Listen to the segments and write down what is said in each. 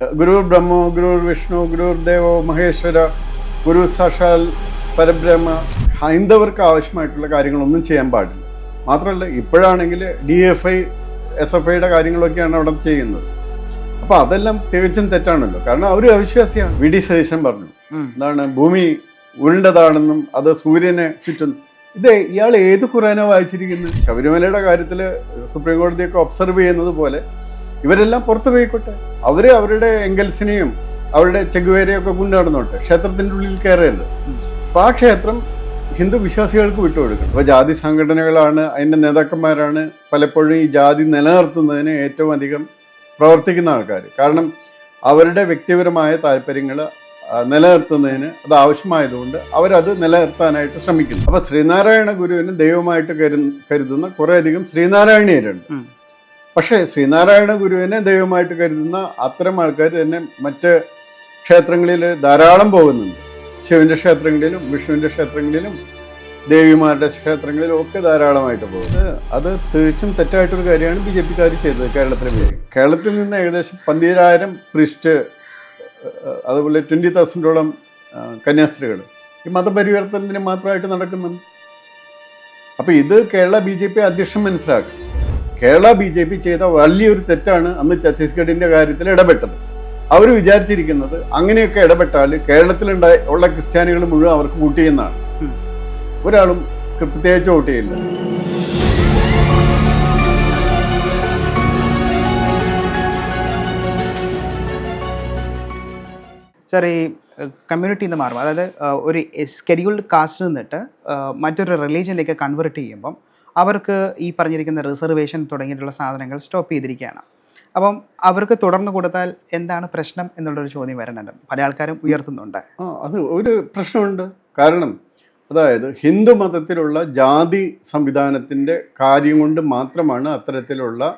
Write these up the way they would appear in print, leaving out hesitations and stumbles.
ഗുരുർ ബ്രഹ്മോ ഗുരുർ വിഷ്ണു ഗുരുർ ദേവോ മഹേശ്വര ഗുരു സാക്ഷാൽ പരബ്രഹ്മ. ഹൈന്ദവർക്ക് ആവശ്യമായിട്ടുള്ള കാര്യങ്ങളൊന്നും ചെയ്യാൻ പാടില്ല. മാത്രമല്ല ഇപ്പോഴാണെങ്കിൽ DFI SFIയുടെ കാര്യങ്ങളൊക്കെയാണ് അവിടെ ചെയ്യുന്നത്. അപ്പോൾ അതെല്ലാം തികച്ചും തെറ്റാണല്ലോ. കാരണം അവർ അവിശ്വാസിയാണ്. VD സതീശൻ പറഞ്ഞു എന്താണ് ഭൂമി ഉരുണ്ടതാണെന്നും അത് സൂര്യനെ ചുറ്റും. ഇയാൾ ഏത് ഖുറാനോ വായിച്ചിരിക്കുന്നത്? ശബരിമലയുടെ കാര്യത്തിൽ സുപ്രീം കോടതിയൊക്കെ ഒബ്സർവ് ചെയ്യുന്നത് പോലെ ഇവരെല്ലാം പുറത്തു പോയിക്കോട്ടെ. അവരുടെ എംഗൽസിനെയും അവരുടെ ചെഗുവേരയൊക്കെ കൊണ്ടു നടന്നോട്ടെ. ക്ഷേത്രത്തിൻ്റെ ഉള്ളിൽ കയറരുത്. അപ്പോൾ ആ ക്ഷേത്രം ഹിന്ദു വിശ്വാസികൾക്ക് വിട്ടുകൊടുക്കണം. അപ്പോൾ ജാതി സംഘടനകളാണ്, അതിൻ്റെ നേതാക്കന്മാരാണ് പലപ്പോഴും ഈ ജാതി നിലനിർത്തുന്നതിന് ഏറ്റവും അധികം പ്രവർത്തിക്കുന്ന ആൾക്കാർ. കാരണം അവരുടെ വ്യക്തിപരമായ താല്പര്യങ്ങൾ നിലനിർത്തുന്നതിന് അത് ആവശ്യമായതുകൊണ്ട് അവരത് നിലനിർത്താനായിട്ട് ശ്രമിക്കുന്നു. അപ്പോൾ ശ്രീനാരായണ ഗുരുവിനെ ദൈവമായിട്ട് കരുതുന്ന കുറേയധികം ശ്രീനാരായണീയരുണ്ട്. പക്ഷേ ശ്രീനാരായണ ഗുരുവിനെ ദൈവമായിട്ട് കരുതുന്ന അത്തരം ആൾക്കാർ തന്നെ മറ്റ് ക്ഷേത്രങ്ങളിൽ ധാരാളം പോകുന്നുണ്ട്. ശിവന്റെ ക്ഷേത്രങ്ങളിലും വിഷ്ണുവിൻ്റെ ക്ഷേത്രങ്ങളിലും ദേവിമാരുടെ ക്ഷേത്രങ്ങളിലും ഒക്കെ ധാരാളമായിട്ട് പോകുന്നത്. അത് തികച്ചും തെറ്റായിട്ടൊരു കാര്യമാണ് BJPക്കാർ ചെയ്തത്. കേരളത്തിൽ നിന്ന് ഏകദേശം 12,000 പ്രീസ്റ്റ്, അതുപോലെ 20,000ഓളം കന്യാസ്ത്രീകൾ ഈ മതപരിവർത്തനത്തിന് മാത്രമായിട്ട് നടക്കുന്നുണ്ട്. അപ്പോൾ ഇത് കേരള BJP അധ്യക്ഷൻ മനസ്സിലാക്കും. കേരള BJP ചെയ്ത വലിയൊരു തെറ്റാണ് അന്ന് ഛത്തീസ്ഗഡിൻ്റെ കാര്യത്തിൽ ഇടപെട്ടത്. അവർ വിചാരിച്ചിരിക്കുന്നത് അങ്ങനെയൊക്കെ ഇടപെട്ടാൽ കേരളത്തിലുള്ള ക്രിസ്ത്യാനികൾ മുഴുവൻ അവർക്ക് വോട്ട് ചെയ്യുന്നതാണ്. ഒരാളും പ്രത്യേകിച്ച് വോട്ട് ചെയ്യില്ല. സാർ, ഈ കമ്മ്യൂണിറ്റിയിൽ നിന്ന് മാറും, അതായത് ഒരു സ്കെഡ്യൂൾഡ് കാസ്റ്റ് നിന്നിട്ട് മറ്റൊരു റിലീജിയനിലേക്ക് കൺവേർട്ട് ചെയ്യുമ്പം അവർക്ക് ഈ പറഞ്ഞിരിക്കുന്ന റിസർവേഷൻ തുടങ്ങിയിട്ടുള്ള സാധനങ്ങൾ സ്റ്റോപ്പ് ചെയ്തിരിക്കുകയാണ്. അപ്പം അവർക്ക് തുടർന്ന് കൊടുത്താൽ എന്താണ് പ്രശ്നം എന്നുള്ളൊരു ചോദ്യം വരണുണ്ട്. പല ആൾക്കാരും ഉയർത്തുന്നുണ്ട്. അത് ഒരു പ്രശ്നമുണ്ട്. കാരണം അതായത് ഹിന്ദു മതത്തിലുള്ള ജാതി സംവിധാനത്തിൻ്റെ കാര്യം കൊണ്ട് മാത്രമാണ് അത്തരത്തിലുള്ള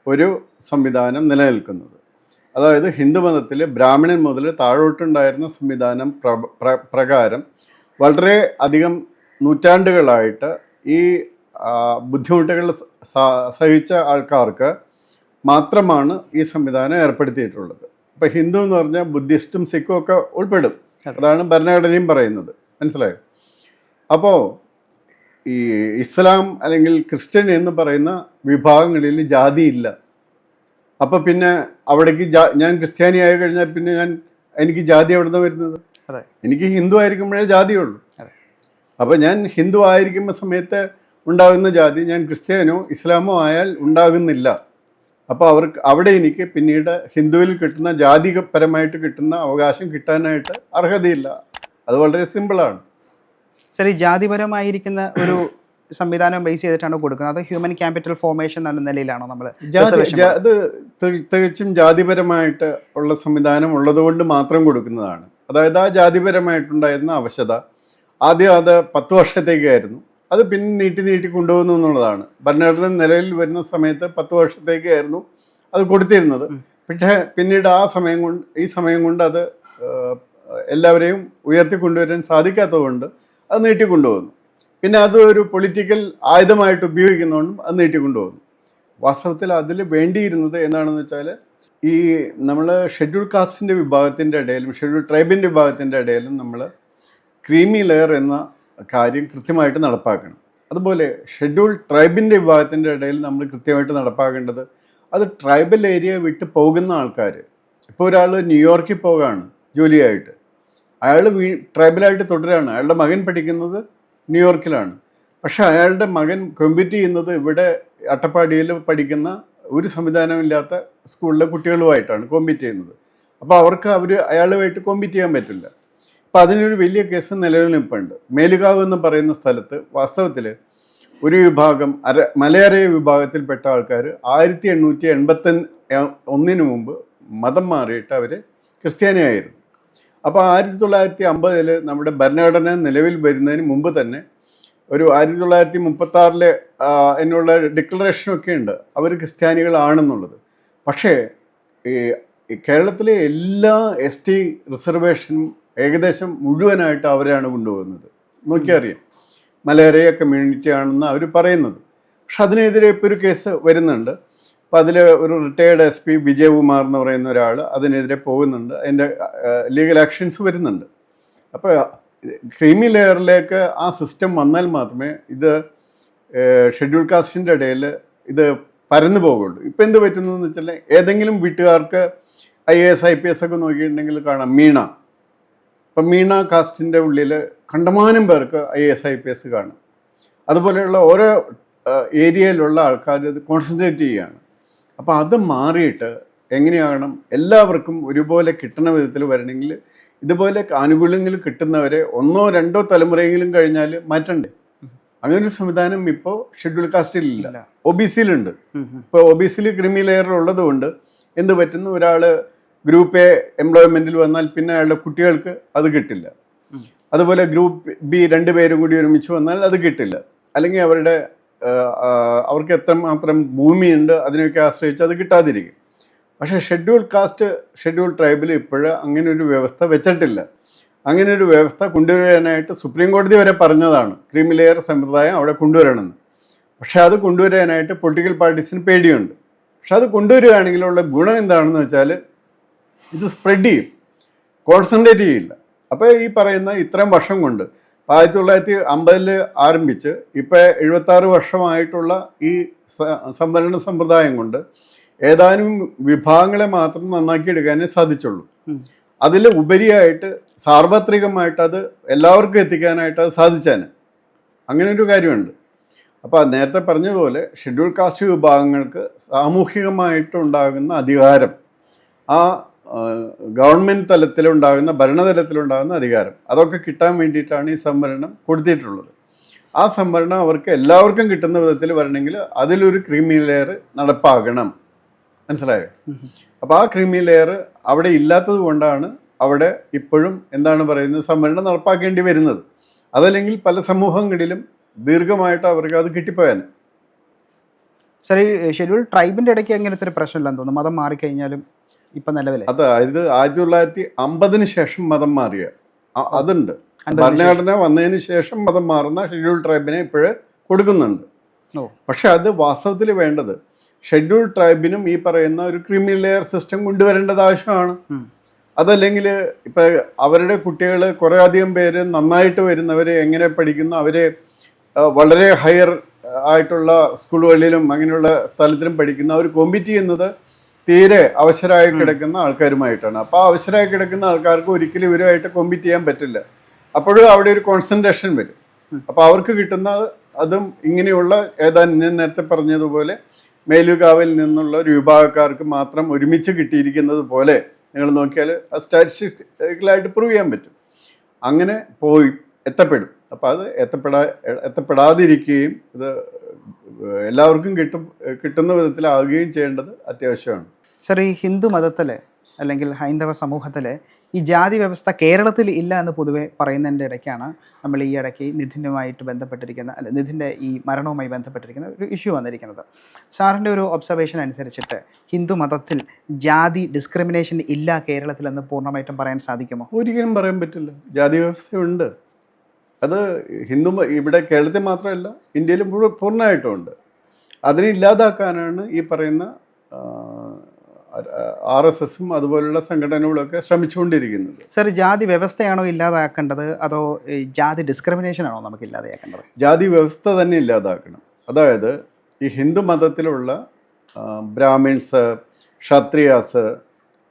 ഒരു സംവിധാനം നിലനിൽക്കുന്നത്. അതായത് ഹിന്ദു മതത്തിൽ ബ്രാഹ്മണൻ മുതൽ താഴോട്ടുണ്ടായിരുന്ന സംവിധാനം പ്രകാരം വളരെ അധികം നൂറ്റാണ്ടുകളായിട്ട് ഈ ബുദ്ധിമുട്ടുകൾ സഹിച്ച ആൾക്കാർക്ക് മാത്രമാണ് ഈ സംവിധാനം ഏർപ്പെടുത്തിയിട്ടുള്ളത്. ഇപ്പോൾ ഹിന്ദു എന്ന് പറഞ്ഞാൽ ബുദ്ധിസ്റ്റും സിഖും ഒക്കെ ഉൾപ്പെടും. അതാണ് ഭരണഘടനയും പറയുന്നത്. മനസ്സിലായോ? അപ്പോൾ ഈ ഇസ്ലാം അല്ലെങ്കിൽ ക്രിസ്ത്യൻ എന്ന് പറയുന്ന വിഭാഗങ്ങളിൽ ജാതിയില്ല. അപ്പോൾ പിന്നെ അവിടേക്ക് ഞാൻ ക്രിസ്ത്യാനി ആയി കഴിഞ്ഞാൽ പിന്നെ എനിക്ക് ജാതി എവിടെ നിന്ന് വരുന്നത്? എനിക്ക് ഹിന്ദു ആയിരിക്കുമ്പോഴേ ജാതിയുള്ളൂ. അപ്പോൾ ഞാൻ ഹിന്ദു ആയിരിക്കുന്ന സമയത്ത് ഉണ്ടാകുന്ന ജാതി ഞാൻ ക്രിസ്ത്യാനോ ഇസ്ലാമോ ആയാൽ ഉണ്ടാകുന്നില്ല. അപ്പോൾ അവിടെ എനിക്ക് പിന്നീട് ഹിന്ദുവിൽ കിട്ടുന്ന ജാതിപരമായിട്ട് കിട്ടുന്ന അവകാശം കിട്ടാനായിട്ട് അർഹതയില്ല. അത് വളരെ സിമ്പിളാണ്. സാർ, ഈ ജാതിപരമായിരിക്കുന്ന ഒരു സംവിധാനം ബേസ് ചെയ്തിട്ടാണ് കൊടുക്കുന്നത്, അത് ഹ്യൂമൻ ക്യാപിറ്റൽ ഫോർമേഷൻ എന്ന നിലയിലാണോ നമ്മൾ? അത് തികച്ചും ജാതിപരമായിട്ട് ഉള്ള സംവിധാനം ഉള്ളതുകൊണ്ട് മാത്രം കൊടുക്കുന്നതാണ്. അതായത് ആ ജാതിപരമായിട്ടുണ്ടായിരുന്ന അവശത ആദ്യം അത് 10 വർഷത്തേക്കായിരുന്നു. അത് പിന്നെ നീട്ടി കൊണ്ടുപോകുന്നു എന്നുള്ളതാണ്. ഭരണഘടന നിലവിൽ വരുന്ന സമയത്ത് 10 വർഷത്തേക്കായിരുന്നു അത് കൊടുത്തിരുന്നത്. പക്ഷേ പിന്നീട് ഈ സമയം കൊണ്ട് അത് എല്ലാവരെയും ഉയർത്തിക്കൊണ്ടുവരാൻ സാധിക്കാത്തതുകൊണ്ട് അത് നീട്ടിക്കൊണ്ടുപോകുന്നു. പിന്നെ അത് ഒരു പൊളിറ്റിക്കൽ ആയുധമായിട്ട് ഉപയോഗിക്കുന്നതുകൊണ്ടും അത് നീട്ടിക്കൊണ്ടുപോകുന്നു. വാസ്തവത്തിൽ അതിൽ വേണ്ടിയിരുന്നത് എന്താണെന്ന് വെച്ചാൽ ഈ നമ്മൾ ഷെഡ്യൂൾ കാസ്റ്റിൻ്റെ വിഭാഗത്തിൻ്റെ ഇടയിലും ഷെഡ്യൂൾ ട്രൈബിൻ്റെ വിഭാഗത്തിൻ്റെ ഇടയിലും നമ്മൾ ക്രീമി ലെയർ എന്ന കാര്യം കൃത്യമായിട്ട് നടപ്പാക്കണം. അതുപോലെ ഷെഡ്യൂൾ ട്രൈബിൻ്റെ വിഭാഗത്തിൻ്റെ ഇടയിൽ നമ്മൾ കൃത്യമായിട്ട് നടപ്പാക്കേണ്ടത് അത് ട്രൈബൽ ഏരിയ വിട്ട് പോകുന്ന ആൾക്കാർ. ഇപ്പോൾ ഒരാൾ ന്യൂയോർക്കിൽ പോകുകയാണ് ജോലിയായിട്ട്, അയാൾ ട്രൈബലായിട്ട് തുടരുകയാണ്. അയാളുടെ മകൻ പഠിക്കുന്നത് ന്യൂയോർക്കിലാണ്. പക്ഷേ അയാളുടെ മകൻ കോമ്പീറ്റ് ചെയ്യുന്നത് ഇവിടെ അട്ടപ്പാടിയിൽ പഠിക്കുന്ന ഒരു സംവിധാനമില്ലാത്ത സ്കൂളിലെ കുട്ടികളുമായിട്ടാണ് കോമ്പീറ്റ് ചെയ്യുന്നത്. അപ്പോൾ അയാളുമായിട്ട് കോമ്പീറ്റ് ചെയ്യാൻ പറ്റില്ല. അപ്പോൾ അതിനൊരു വലിയ കേസ് നിലനിൽപ്പുണ്ട്. മേലുകാവ് എന്ന് പറയുന്ന സ്ഥലത്ത് വാസ്തവത്തിൽ ഒരു വിഭാഗം മലയരയ വിഭാഗത്തിൽപ്പെട്ട ആൾക്കാർ 1881 മുമ്പ് മതം മാറിയിട്ട് അവർ ക്രിസ്ത്യാനിയായിരുന്നു. അപ്പോൾ 1950 നമ്മുടെ ഭരണഘടന നിലവിൽ വരുന്നതിന് മുമ്പ് തന്നെ ഒരു 1936 എന്നുള്ള ഡിക്ലറേഷനൊക്കെ ഉണ്ട് അവർ ക്രിസ്ത്യാനികളാണെന്നുള്ളത്. പക്ഷേ ഈ കേരളത്തിലെ എല്ലാ ST റിസർവേഷനും ഏകദേശം മുഴുവനായിട്ട് അവരാണ് കൊണ്ടുപോകുന്നത്. നോക്കിയറിയാം, മലയരയ കമ്മ്യൂണിറ്റി ആണെന്ന് അവർ പറയുന്നത്. പക്ഷെ അതിനെതിരെ ഇപ്പോൾ ഒരു കേസ് വരുന്നുണ്ട്. അപ്പോൾ അതിൽ ഒരു റിട്ടയേർഡ് SP വിജയകുമാർ എന്ന് പറയുന്ന ഒരാൾ അതിനെതിരെ പോകുന്നുണ്ട്. അതിൻ്റെ ലീഗൽ ആക്ഷൻസ് വരുന്നുണ്ട്. അപ്പോൾ ക്രീമി ലെയറിലേക്ക് ആ സിസ്റ്റം വന്നാൽ മാത്രമേ ഇത് ഷെഡ്യൂൾ കാസ്റ്റിൻ്റെ ഇടയിൽ ഇത് പരന്നു പോകുള്ളൂ. ഇപ്പം എന്ത് പറ്റുന്നതെന്ന് വെച്ചാൽ ഏതെങ്കിലും വീട്ടുകാർക്ക് IAS IPS ഒക്കെ നോക്കിയിട്ടുണ്ടെങ്കിൽ കാണാം മീണ. ഇപ്പം മീണ കാസ്റ്റിൻ്റെ ഉള്ളിൽ കണ്ടമാനം പേർക്ക് IAS IPS കാണും. അതുപോലെയുള്ള ഓരോ ഏരിയയിലുള്ള ആൾക്കാർ ഇത് കോൺസെൻട്രേറ്റ് ചെയ്യുകയാണ്. അപ്പോൾ അത് മാറിയിട്ട് എങ്ങനെയാകണം എല്ലാവർക്കും ഒരുപോലെ കിട്ടുന്ന വിധത്തിൽ വരണമെങ്കിൽ ഇതുപോലെ ആനുകൂല്യങ്ങൾ കിട്ടുന്നവരെ 1 or 2 തലമുറയെങ്കിലും കഴിഞ്ഞാൽ മാറ്റണ്ടേ? അങ്ങനൊരു സംവിധാനം ഇപ്പോൾ ഷെഡ്യൂൾ കാസ്റ്റിലില്ല, OBCയിലുണ്ട്. ഇപ്പോൾ OBCയിൽ ക്രിമി ലെയർ ഉള്ളത് കൊണ്ട് എന്ത് പറ്റുന്നു, ഒരാൾ ഗ്രൂപ്പ് A എംപ്ലോയ്മെൻറ്റിൽ വന്നാൽ പിന്നെ അയാളുടെ കുട്ടികൾക്ക് അത് കിട്ടില്ല. അതുപോലെ ഗ്രൂപ്പ് B 2 പേരും കൂടി ഒരുമിച്ച് വന്നാൽ അത് കിട്ടില്ല. അല്ലെങ്കിൽ അവർക്ക് എത്രമാത്രം ഭൂമിയുണ്ട് അതിനെയൊക്കെ ആശ്രയിച്ച് അത് കിട്ടാതിരിക്കും. പക്ഷേ ഷെഡ്യൂൾ കാസ്റ്റ് ഷെഡ്യൂൾ ട്രൈബിൽ ഇപ്പോഴും അങ്ങനെ ഒരു വ്യവസ്ഥ വെച്ചിട്ടില്ല. അങ്ങനെ ഒരു വ്യവസ്ഥ കൊണ്ടുവരാനായിട്ട് സുപ്രീം കോടതി വരെ പറഞ്ഞതാണ് ക്രീമി ലെയർ സമ്പ്രദായം അവിടെ കൊണ്ടുവരണമെന്ന്. പക്ഷേ അത് കൊണ്ടുവരാനായിട്ട് പൊളിറ്റിക്കൽ പാർട്ടീസിന് പേടിയുണ്ട്. പക്ഷെ അത് കൊണ്ടുവരികയാണെങ്കിലുള്ള ഗുണം എന്താണെന്ന് വെച്ചാൽ ഇത് സ്പ്രെഡ് ചെയ്യും, കോൺസെൻട്രേറ്റ് ചെയ്യില്ല. അപ്പോൾ ഈ പറയുന്ന ഇത്രയും വർഷം കൊണ്ട് 1950 ആരംഭിച്ച് ഇപ്പോൾ 76 വർഷമായിട്ടുള്ള ഈ സംവരണ സമ്പ്രദായം കൊണ്ട് ഏതാനും വിഭാഗങ്ങളെ മാത്രം നന്നാക്കിയെടുക്കാനേ സാധിച്ചുള്ളൂ. അതിൽ ഉപരിയായിട്ട് സാർവത്രികമായിട്ട് അത് എല്ലാവർക്കും എത്തിക്കാനായിട്ട് അത് സാധിച്ചാന് അങ്ങനെ ഒരു കാര്യമുണ്ട്. അപ്പോൾ നേരത്തെ പറഞ്ഞതുപോലെ ഷെഡ്യൂൾ കാസ്റ്റ് വിഭാഗങ്ങൾക്ക് സാമൂഹികമായിട്ടുണ്ടാകുന്ന അധികാരം, ആ ഗവൺമെൻറ് തലത്തിലുണ്ടാകുന്ന ഭരണതലത്തിലുണ്ടാകുന്ന അധികാരം, അതൊക്കെ കിട്ടാൻ വേണ്ടിയിട്ടാണ് ഈ സംവരണം കൊടുത്തിട്ടുള്ളത്. ആ സംവരണം അവർക്ക് എല്ലാവർക്കും കിട്ടുന്ന വിധത്തിൽ വരണമെങ്കിൽ അതിലൊരു ക്രീമി ലെയർ നടപ്പാകണം. മനസ്സിലായോ? അപ്പോൾ ആ ക്രീമി ലെയർ അവിടെ ഇല്ലാത്തത് കൊണ്ടാണ് അവിടെ ഇപ്പോഴും എന്താണ് പറയുന്നത് സംവരണം നടപ്പാക്കേണ്ടി വരുന്നത്. അതല്ലെങ്കിൽ പല സമൂഹങ്ങളിലും ദീർഘമായിട്ട് അവർക്ക് അത് കിട്ടിപ്പോയാന്. സാർ, ഈ ഷെഡ്യൂൾ ട്രൈബിൻ്റെ ഇടയ്ക്ക് അങ്ങനത്തെ ഒരു പ്രശ്നമില്ലെന്ന് തോന്നുന്നു, മതം മാറിക്കഴിഞ്ഞാലും ഇപ്പം നിലവിൽ. അതായത് 1950 ശേഷം മതം മാറിയ അതുണ്ട്. ഭരണഘടന വന്നതിന് ശേഷം മതം മാറുന്ന ഷെഡ്യൂൾ ട്രൈബിനെ ഇപ്പോഴേ കൊടുക്കുന്നുണ്ട്. പക്ഷെ അത് വാസ്തവത്തിൽ വേണ്ടത് ഷെഡ്യൂൾ ട്രൈബിനും ഈ പറയുന്ന ഒരു ക്രീമി ലെയർ സിസ്റ്റം കൊണ്ടുവരേണ്ടത് ആവശ്യമാണ്. അതല്ലെങ്കിൽ ഇപ്പം അവരുടെ കുട്ടികൾ കുറേ അധികം പേര് നന്നായിട്ട് വരുന്നവർ എങ്ങനെ പഠിക്കുന്നു, അവരെ വളരെ ഹയർ ആയിട്ടുള്ള സ്കൂളുകളിലും അങ്ങനെയുള്ള സ്ഥലത്തിലും പഠിക്കുന്ന അവർ കോമ്പീറ്റ് ചെയ്യുന്നത് തീരെ അവശരായി കിടക്കുന്ന ആൾക്കാരുമായിട്ടാണ്. അപ്പോൾ ആ അവശരായി കിടക്കുന്ന ആൾക്കാർക്ക് ഒരിക്കലും ഇവരുമായിട്ട് കോമ്പീറ്റ് ചെയ്യാൻ പറ്റില്ല. അപ്പോഴും അവിടെ ഒരു കോൺസെൻട്രേഷൻ വരും. അപ്പോൾ അവർക്ക് കിട്ടുന്ന അതും ഇങ്ങനെയുള്ള ഏതാനും ഞാൻ നേരത്തെ പറഞ്ഞതുപോലെ മേലുകാവിൽ നിന്നുള്ള ഒരു വിഭാഗക്കാർക്ക് മാത്രം ഒരുമിച്ച് കിട്ടിയിരിക്കുന്നത് പോലെ നിങ്ങൾ നോക്കിയാൽ അത് സ്റ്റാറ്റിസ്റ്റിക്കലായിട്ട് പ്രൂവ് ചെയ്യാൻ പറ്റും. അങ്ങനെ പോയി എത്തപ്പെടും. അപ്പോൾ അത് എത്തപ്പെടാതിരിക്കുകയും ഇത് എല്ലാവർക്കും കിട്ടുന്ന വിധത്തിലാവുകയും ചെയ്യേണ്ടത് അത്യാവശ്യമാണ്. സാർ, ഈ ഹിന്ദു മതത്തിൽ അല്ലെങ്കിൽ ഹൈന്ദവ സമൂഹത്തിൽ ഈ ജാതി വ്യവസ്ഥ കേരളത്തിൽ ഇല്ല എന്ന് പൊതുവെ പറയുന്നതിൻ്റെ ഇടയ്ക്കാണ് നമ്മൾ ഈ ഇടയ്ക്ക് നിധിനുമായിട്ട് ബന്ധപ്പെട്ടിരിക്കുന്ന നിധിൻ്റെ ഈ മരണവുമായി ബന്ധപ്പെട്ടിരിക്കുന്ന ഒരു ഇഷ്യൂ വന്നിരിക്കുന്നത്. സാറിൻ്റെ ഒരു ഒബ്സർവേഷൻ അനുസരിച്ചിട്ട് ഹിന്ദു മതത്തിൽ ജാതി ഡിസ്ക്രിമിനേഷൻ ഇല്ല കേരളത്തിലെന്ന് പൂർണ്ണമായിട്ടും പറയാൻ സാധിക്കുമോ? ഒരിക്കലും പറയാൻ പറ്റില്ല. ജാതി വ്യവസ്ഥയുണ്ട്. അത് ഇവിടെ കേരളത്തിൽ മാത്രമല്ല ഇന്ത്യയിലും പൂർണ്ണമായിട്ടും ഉണ്ട്. അതിനെ ഇല്ലാതാക്കാനാണ് ഈ പറയുന്ന RSSും അതുപോലുള്ള സംഘടനകളൊക്കെ ശ്രമിച്ചുകൊണ്ടിരിക്കുന്നത്. സർ, ജാതി വ്യവസ്ഥയാണോ ഇല്ലാതാക്കേണ്ടത് അതോ ജാതി ഡിസ്ക്രിമിനേഷൻ ആണോ നമുക്ക് ഇല്ലാതാക്കേണ്ടത്? ജാതി വ്യവസ്ഥ തന്നെ ഇല്ലാതാക്കണം. അതായത് ഈ ഹിന്ദു മതത്തിലുള്ള ബ്രാഹ്മിൺസ്, ക്ഷത്രിയാസ്,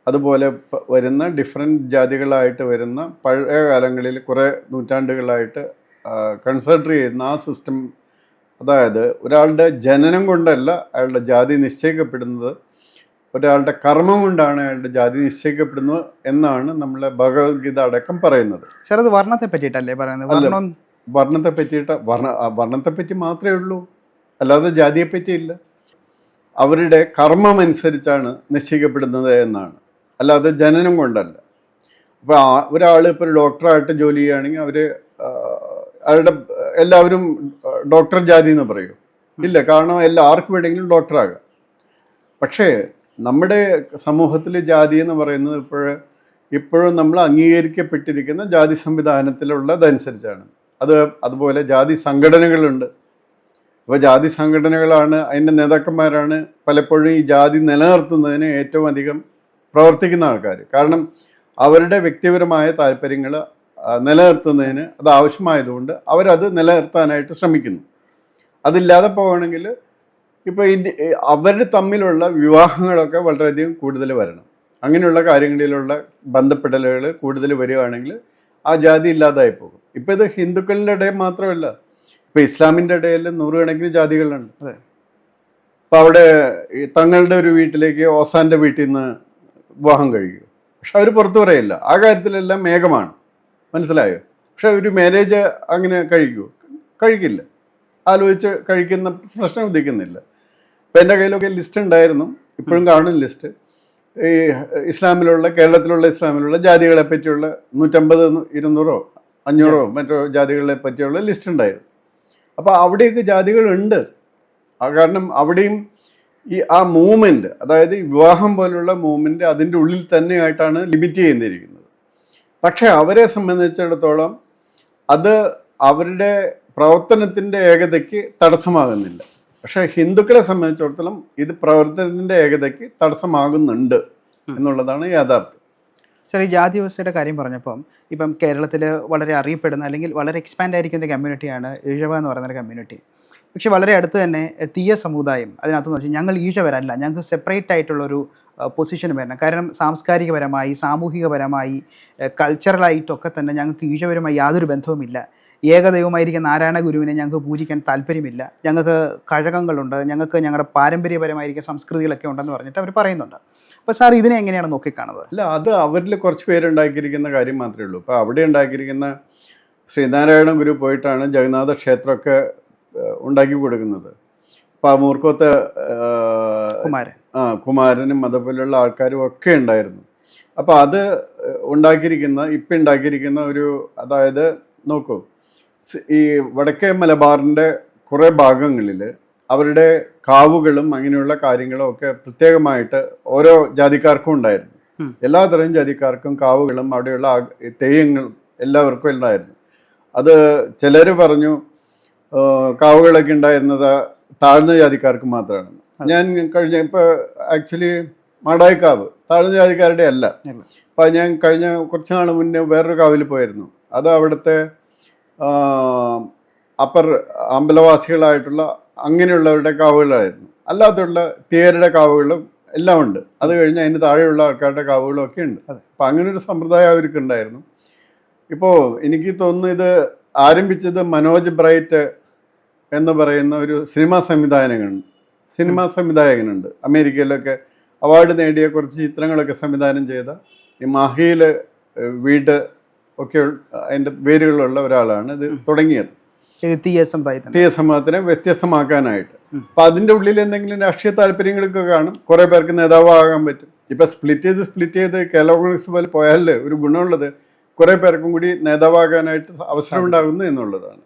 അതുപോലെ വരുന്ന ഡിഫറെൻറ്റ് ജാതികളായിട്ട് വരുന്ന പഴയ കാലങ്ങളിൽ കുറേ നൂറ്റാണ്ടുകളായിട്ട് കൺസിഡർ ചെയ്യുന്ന ആ സിസ്റ്റം, അതായത് ഒരാളുടെ ജനനം കൊണ്ടല്ല അയാളുടെ ജാതി നിശ്ചയിക്കപ്പെടുന്നത്, ഒരാളുടെ കർമ്മം കൊണ്ടാണ് അയാളുടെ ജാതി നിശ്ചയിക്കപ്പെടുന്നത് എന്നാണ് നമ്മളെ ഭഗവത്ഗീത അടക്കം പറയുന്നത്. സാർ, അത് വർണ്ണത്തെ പറ്റിയിട്ടല്ലേ പറയുന്നത്? അല്ല, വർണ്ണത്തെ പറ്റിയിട്ട് വർണ്ണത്തെ പറ്റി മാത്രമേ ഉള്ളൂ, അല്ലാതെ ജാതിയെ പറ്റിയില്ല. അവരുടെ കർമ്മം അനുസരിച്ചാണ് നിശ്ചയിക്കപ്പെടുന്നത് എന്നാണ്, അല്ലാതെ ജനനം കൊണ്ടല്ല. അപ്പോൾ ഒരാൾ ഇപ്പോൾ ഒരു ഡോക്ടറായിട്ട് ജോലി ചെയ്യുകയാണെങ്കിൽ അവരുടെ എല്ലാവരും ഡോക്ടർ ജാതി എന്ന് പറയും? ഇല്ല, കാരണം ആർക്കും വേണമെങ്കിലും ഡോക്ടറാകാം. പക്ഷേ നമ്മുടെ സമൂഹത്തിൽ ജാതി എന്ന് പറയുന്നത് ഇപ്പോഴും നമ്മൾ അംഗീകരിക്കപ്പെട്ടിരിക്കുന്ന ജാതി സംവിധാനത്തിലുള്ളതനുസരിച്ചാണ്. അതുപോലെ ജാതി സംഘടനകളുണ്ട്. അപ്പോൾ ജാതി സംഘടനകളാണ്, അതിൻ്റെ നേതാക്കന്മാരാണ് പലപ്പോഴും ഈ ജാതി നിലനിർത്തുന്നതിന് ഏറ്റവും അധികം പ്രവർത്തിക്കുന്ന ആൾക്കാർ. കാരണം അവരുടെ വ്യക്തിപരമായ താല്പര്യങ്ങൾ നിലനിർത്തുന്നതിന് അത് ആവശ്യമായതുകൊണ്ട് അവരത് നിലനിർത്താനായിട്ട് ശ്രമിക്കുന്നു. അതില്ലാതെ പോവുകയാണെങ്കിൽ ഇപ്പോൾ അവർ തമ്മിലുള്ള വിവാഹങ്ങളൊക്കെ വളരെയധികം കൂടുതൽ വരണം. അങ്ങനെയുള്ള കാര്യങ്ങളിലുള്ള ബന്ധപ്പെടലുകൾ കൂടുതൽ വരികയാണെങ്കിൽ ആ ജാതി ഇല്ലാതായി പോകും. ഇപ്പോൾ ഇത് ഹിന്ദുക്കളുടെ ഇടയിൽ മാത്രമല്ല, ഇപ്പോൾ ഇസ്ലാമിൻ്റെ ഇടയിൽ നൂറുകണക്കിന് ജാതികളുണ്ട്. അപ്പോൾ അവിടെ തങ്ങളുടെ ഒരു വീട്ടിലേക്ക് ഓസാൻ്റെ വീട്ടിൽ നിന്ന് വിവാഹം കഴിക്കും, പക്ഷെ അവർ പുറത്തു പറയില്ല. ആ കാര്യത്തിലെല്ലാം മേഘമാണ്, മനസ്സിലായോ? പക്ഷെ ഒരു മാരേജ് അങ്ങനെ കഴിക്കില്ല, ആലോചിച്ച് കഴിക്കുന്ന പ്രശ്നം ഉദിക്കുന്നില്ല. ഇപ്പം എൻ്റെ കയ്യിലൊക്കെ ലിസ്റ്റ് ഉണ്ടായിരുന്നു, ഇപ്പോഴും കാണും ലിസ്റ്റ്. ഈ കേരളത്തിലുള്ള ഇസ്ലാമിലുള്ള ജാതികളെ പറ്റിയുള്ള 150, 200, 500 മറ്റോ ജാതികളെ പറ്റിയുള്ള ലിസ്റ്റ് ഉണ്ടായിരുന്നു. അപ്പോൾ അവിടെയൊക്കെ ജാതികളുണ്ട്. കാരണം അവിടെയും ആ മൂവ്മെൻറ്റ്, അതായത് വിവാഹം പോലുള്ള മൂവ്മെൻറ്റ് അതിൻ്റെ ഉള്ളിൽ തന്നെയായിട്ടാണ് ലിമിറ്റ് ചെയ്തിരിക്കുന്നത്. പക്ഷേ അവരെ സംബന്ധിച്ചിടത്തോളം അത് അവരുടെ പ്രവർത്തനത്തിൻ്റെ ഏകതയ്ക്ക് തടസ്സമാകുന്നില്ല. പക്ഷേ ഹിന്ദുക്കളെ സംബന്ധിച്ചിടത്തോളം ഇത് പ്രവർത്തനത്തിൻ്റെ ഏകതയ്ക്ക് തടസ്സമാകുന്നുണ്ട് എന്നുള്ളതാണ് യാഥാർത്ഥ്യം. സാർ, ഈ ജാതി വ്യവസ്ഥയുടെ കാര്യം പറഞ്ഞപ്പം ഇപ്പം കേരളത്തിൽ വളരെ അറിയപ്പെടുന്ന അല്ലെങ്കിൽ വളരെ എക്സ്പാൻഡ് ആയിരിക്കുന്ന കമ്മ്യൂണിറ്റിയാണ് ഈഴവ എന്ന് പറയുന്ന കമ്മ്യൂണിറ്റി. പക്ഷെ വളരെ അടുത്ത് തന്നെ തീയ സമുദായം അതിനകത്ത് വെച്ചാൽ ഞങ്ങൾ ഈഴവരല്ല, ഞങ്ങൾക്ക് സെപ്പറേറ്റ് ആയിട്ടുള്ളൊരു പൊസിഷൻ വരണം. കാരണം സാംസ്കാരികപരമായി, സാമൂഹികപരമായി, കൾച്ചറലായിട്ടൊക്കെ തന്നെ ഞങ്ങൾക്ക് ഈഴവരുമായി യാതൊരു ബന്ധവുമില്ല. ഏകദൈവമായിരിക്കുന്ന നാരായണ ഗുരുവിനെ ഞങ്ങൾക്ക് പൂജിക്കാൻ താല്പര്യമില്ല, ഞങ്ങൾക്ക് കഴകങ്ങളുണ്ട്, ഞങ്ങൾക്ക് ഞങ്ങളുടെ പാരമ്പര്യപരമായിരിക്കുന്ന സംസ്കൃതികളൊക്കെ ഉണ്ടെന്ന് പറഞ്ഞിട്ട് അവർ പറയുന്നുണ്ട്. അപ്പോൾ സാർ ഇതിനെ എങ്ങനെയാണ് നോക്കിക്കാണുന്നത്? അല്ല, അത് അവരിൽ കുറച്ച് പേരുണ്ടാക്കിയിരിക്കുന്ന കാര്യം മാത്രമേ ഉള്ളൂ. ഇപ്പോൾ അവിടെ ഉണ്ടാക്കിയിരിക്കുന്ന ശ്രീനാരായണ ഗുരു പോയിട്ടാണ് ജഗന്നാഥ ക്ഷേത്രമൊക്കെ ഉണ്ടാക്കി കൊടുക്കുന്നത്. അപ്പോൾ മൂർക്കോത്ത് കുമാരനും അതുപോലെയുള്ള ആൾക്കാരും ഒക്കെ ഉണ്ടായിരുന്നു. അപ്പോൾ അത് ഇപ്പം ഉണ്ടാക്കിയിരിക്കുന്ന ഒരു, അതായത് നോക്കൂ, ഈ വടക്കേ മലബാറിൻ്റെ കുറേ ഭാഗങ്ങളിൽ അവരുടെ കാവുകളും അങ്ങനെയുള്ള കാര്യങ്ങളും ഒക്കെ പ്രത്യേകമായിട്ട് ഓരോ ജാതിക്കാർക്കും ഉണ്ടായിരുന്നു. എല്ലാതരം ജാതിക്കാർക്കും കാവുകളും അവിടെയുള്ള തെയ്യങ്ങളും എല്ലാവർക്കും ഉണ്ടായിരുന്നു. അത് ചിലർ പറഞ്ഞു കാവുകളൊക്കെ ഉണ്ടായിരുന്നത് താഴ്ന്ന ജാതിക്കാർക്ക് മാത്രമാണ്. ഞാൻ ഇപ്പോൾ ആക്ച്വലി മാടായിക്കാവ് താഴ്ന്ന ജാതിക്കാരുടെ അല്ല. അപ്പോൾ ഞാൻ കഴിഞ്ഞ കുറച്ച് നാൾ മുന്നേ വേറൊരു കാവിൽ പോയിരുന്നു. അത് അവിടുത്തെ അപ്പർ അമ്പലവാസികളായിട്ടുള്ള അങ്ങനെയുള്ളവരുടെ കാവുകളായിരുന്നു. അല്ലാത്തുള്ള തീയരുടെ കാവുകളും എല്ലാം ഉണ്ട്. അത് കഴിഞ്ഞ് അതിന് താഴെയുള്ള ആൾക്കാരുടെ കാവുകളും ഒക്കെ ഉണ്ട്. അപ്പം അങ്ങനെ ഒരു സമ്പ്രദായം അവർക്കുണ്ടായിരുന്നു. ഇപ്പോൾ എനിക്ക് തോന്നുന്നു ഇത് ആരംഭിച്ചത് മനോജ് ബ്രൈറ്റ് എന്ന് പറയുന്ന ഒരു സിനിമാ സംവിധായകനുണ്ട്. അമേരിക്കയിലൊക്കെ അവാർഡ് നേടിയ കുറച്ച് ചിത്രങ്ങളൊക്കെ സംവിധാനം ചെയ്ത ഈ മാഹിയിൽ വീട് ഒക്കെ അതിൻ്റെ വേരുകളുള്ള ഒരാളാണ് ഇത് തുടങ്ങിയത്, തീയ സമാജത്തിനെ വ്യത്യസ്തമാക്കാനായിട്ട്. അപ്പം അതിൻ്റെ ഉള്ളിൽ എന്തെങ്കിലും രാഷ്ട്രീയ താല്പര്യങ്ങളൊക്കെ കാണും. കുറേ പേർക്ക് നേതാവാകാൻ പറ്റും. ഇപ്പം സ്പ്ലിറ്റ് ചെയ്ത് കേരള കോൺഗ്രസ് പോലെ പോയാൽ ഒരു ഗുണമുള്ളത് കുറേ പേർക്കും കൂടി നേതാവാകാനായിട്ട് അവസരമുണ്ടാകുന്നു എന്നുള്ളതാണ്.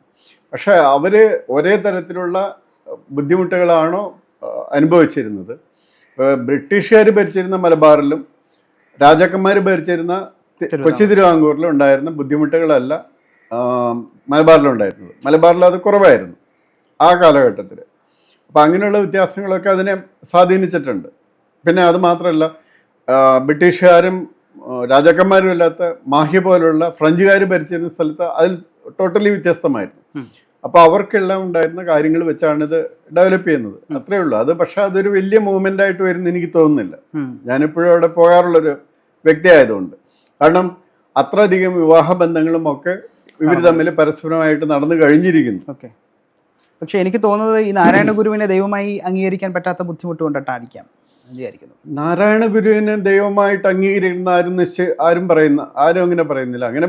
പക്ഷേ അവർ ഒരേ തരത്തിലുള്ള ബുദ്ധിമുട്ടുകളാണോ അനുഭവിച്ചിരുന്നത്? ബ്രിട്ടീഷുകാർ ഭരിച്ചിരുന്ന മലബാറിലും രാജാക്കന്മാർ ഭരിച്ചിരുന്ന കൊച്ചി തിരുവിതാംകൂറിലും ഉണ്ടായിരുന്ന ബുദ്ധിമുട്ടുകളല്ല മലബാറിലുണ്ടായിരുന്നത്. മലബാറിൽ അത് കുറവായിരുന്നു ആ കാലഘട്ടത്തിൽ. അപ്പം അങ്ങനെയുള്ള വ്യത്യാസങ്ങളൊക്കെ അതിനെ സ്വാധീനിച്ചിട്ടുണ്ട്. പിന്നെ അത് മാത്രമല്ല, ബ്രിട്ടീഷുകാരും രാജാക്കന്മാരും അല്ലാത്ത മാഹി പോലുള്ള ഫ്രഞ്ചുകാർ ഭരിച്ചിരുന്ന സ്ഥലത്ത് അതിൽ ടോട്ടലി വ്യത്യസ്തമായിരുന്നു. അപ്പോൾ അവർക്കെല്ലാം ഉണ്ടായിരുന്ന കാര്യങ്ങൾ വെച്ചാണ് ഇത് ഡെവലപ്പ് ചെയ്യുന്നത്, അത്രയേ ഉള്ളൂ. അത് പക്ഷെ അതൊരു വലിയ മൂവ്മെൻ്റ് ആയിട്ട് വരുന്ന എനിക്ക് തോന്നുന്നില്ല. ഞാനിപ്പോഴും അവിടെ പോകാറുള്ളൊരു വ്യക്തി ആയതുകൊണ്ട്. കാരണം അത്രയധികം വിവാഹ ബന്ധങ്ങളും ഒക്കെ ഇവർ തമ്മിൽ പരസ്പരമായിട്ട് നടന്നു കഴിഞ്ഞിരിക്കുന്നു. ഓക്കെ. പക്ഷെ എനിക്ക് തോന്നുന്നത് ഈ നാരായണ ഗുരുവിനെ ദൈവമായി അംഗീകരിക്കാൻ പറ്റാത്ത ബുദ്ധിമുട്ട് കൊണ്ടിട്ടായിരിക്കാം വിചാരിക്കുന്നു. നാരായണ ഗുരുവിനെ ദൈവമായിട്ട് അംഗീകരിക്കുന്ന ആരും അങ്ങനെ പറയുന്നില്ല. അങ്ങനെ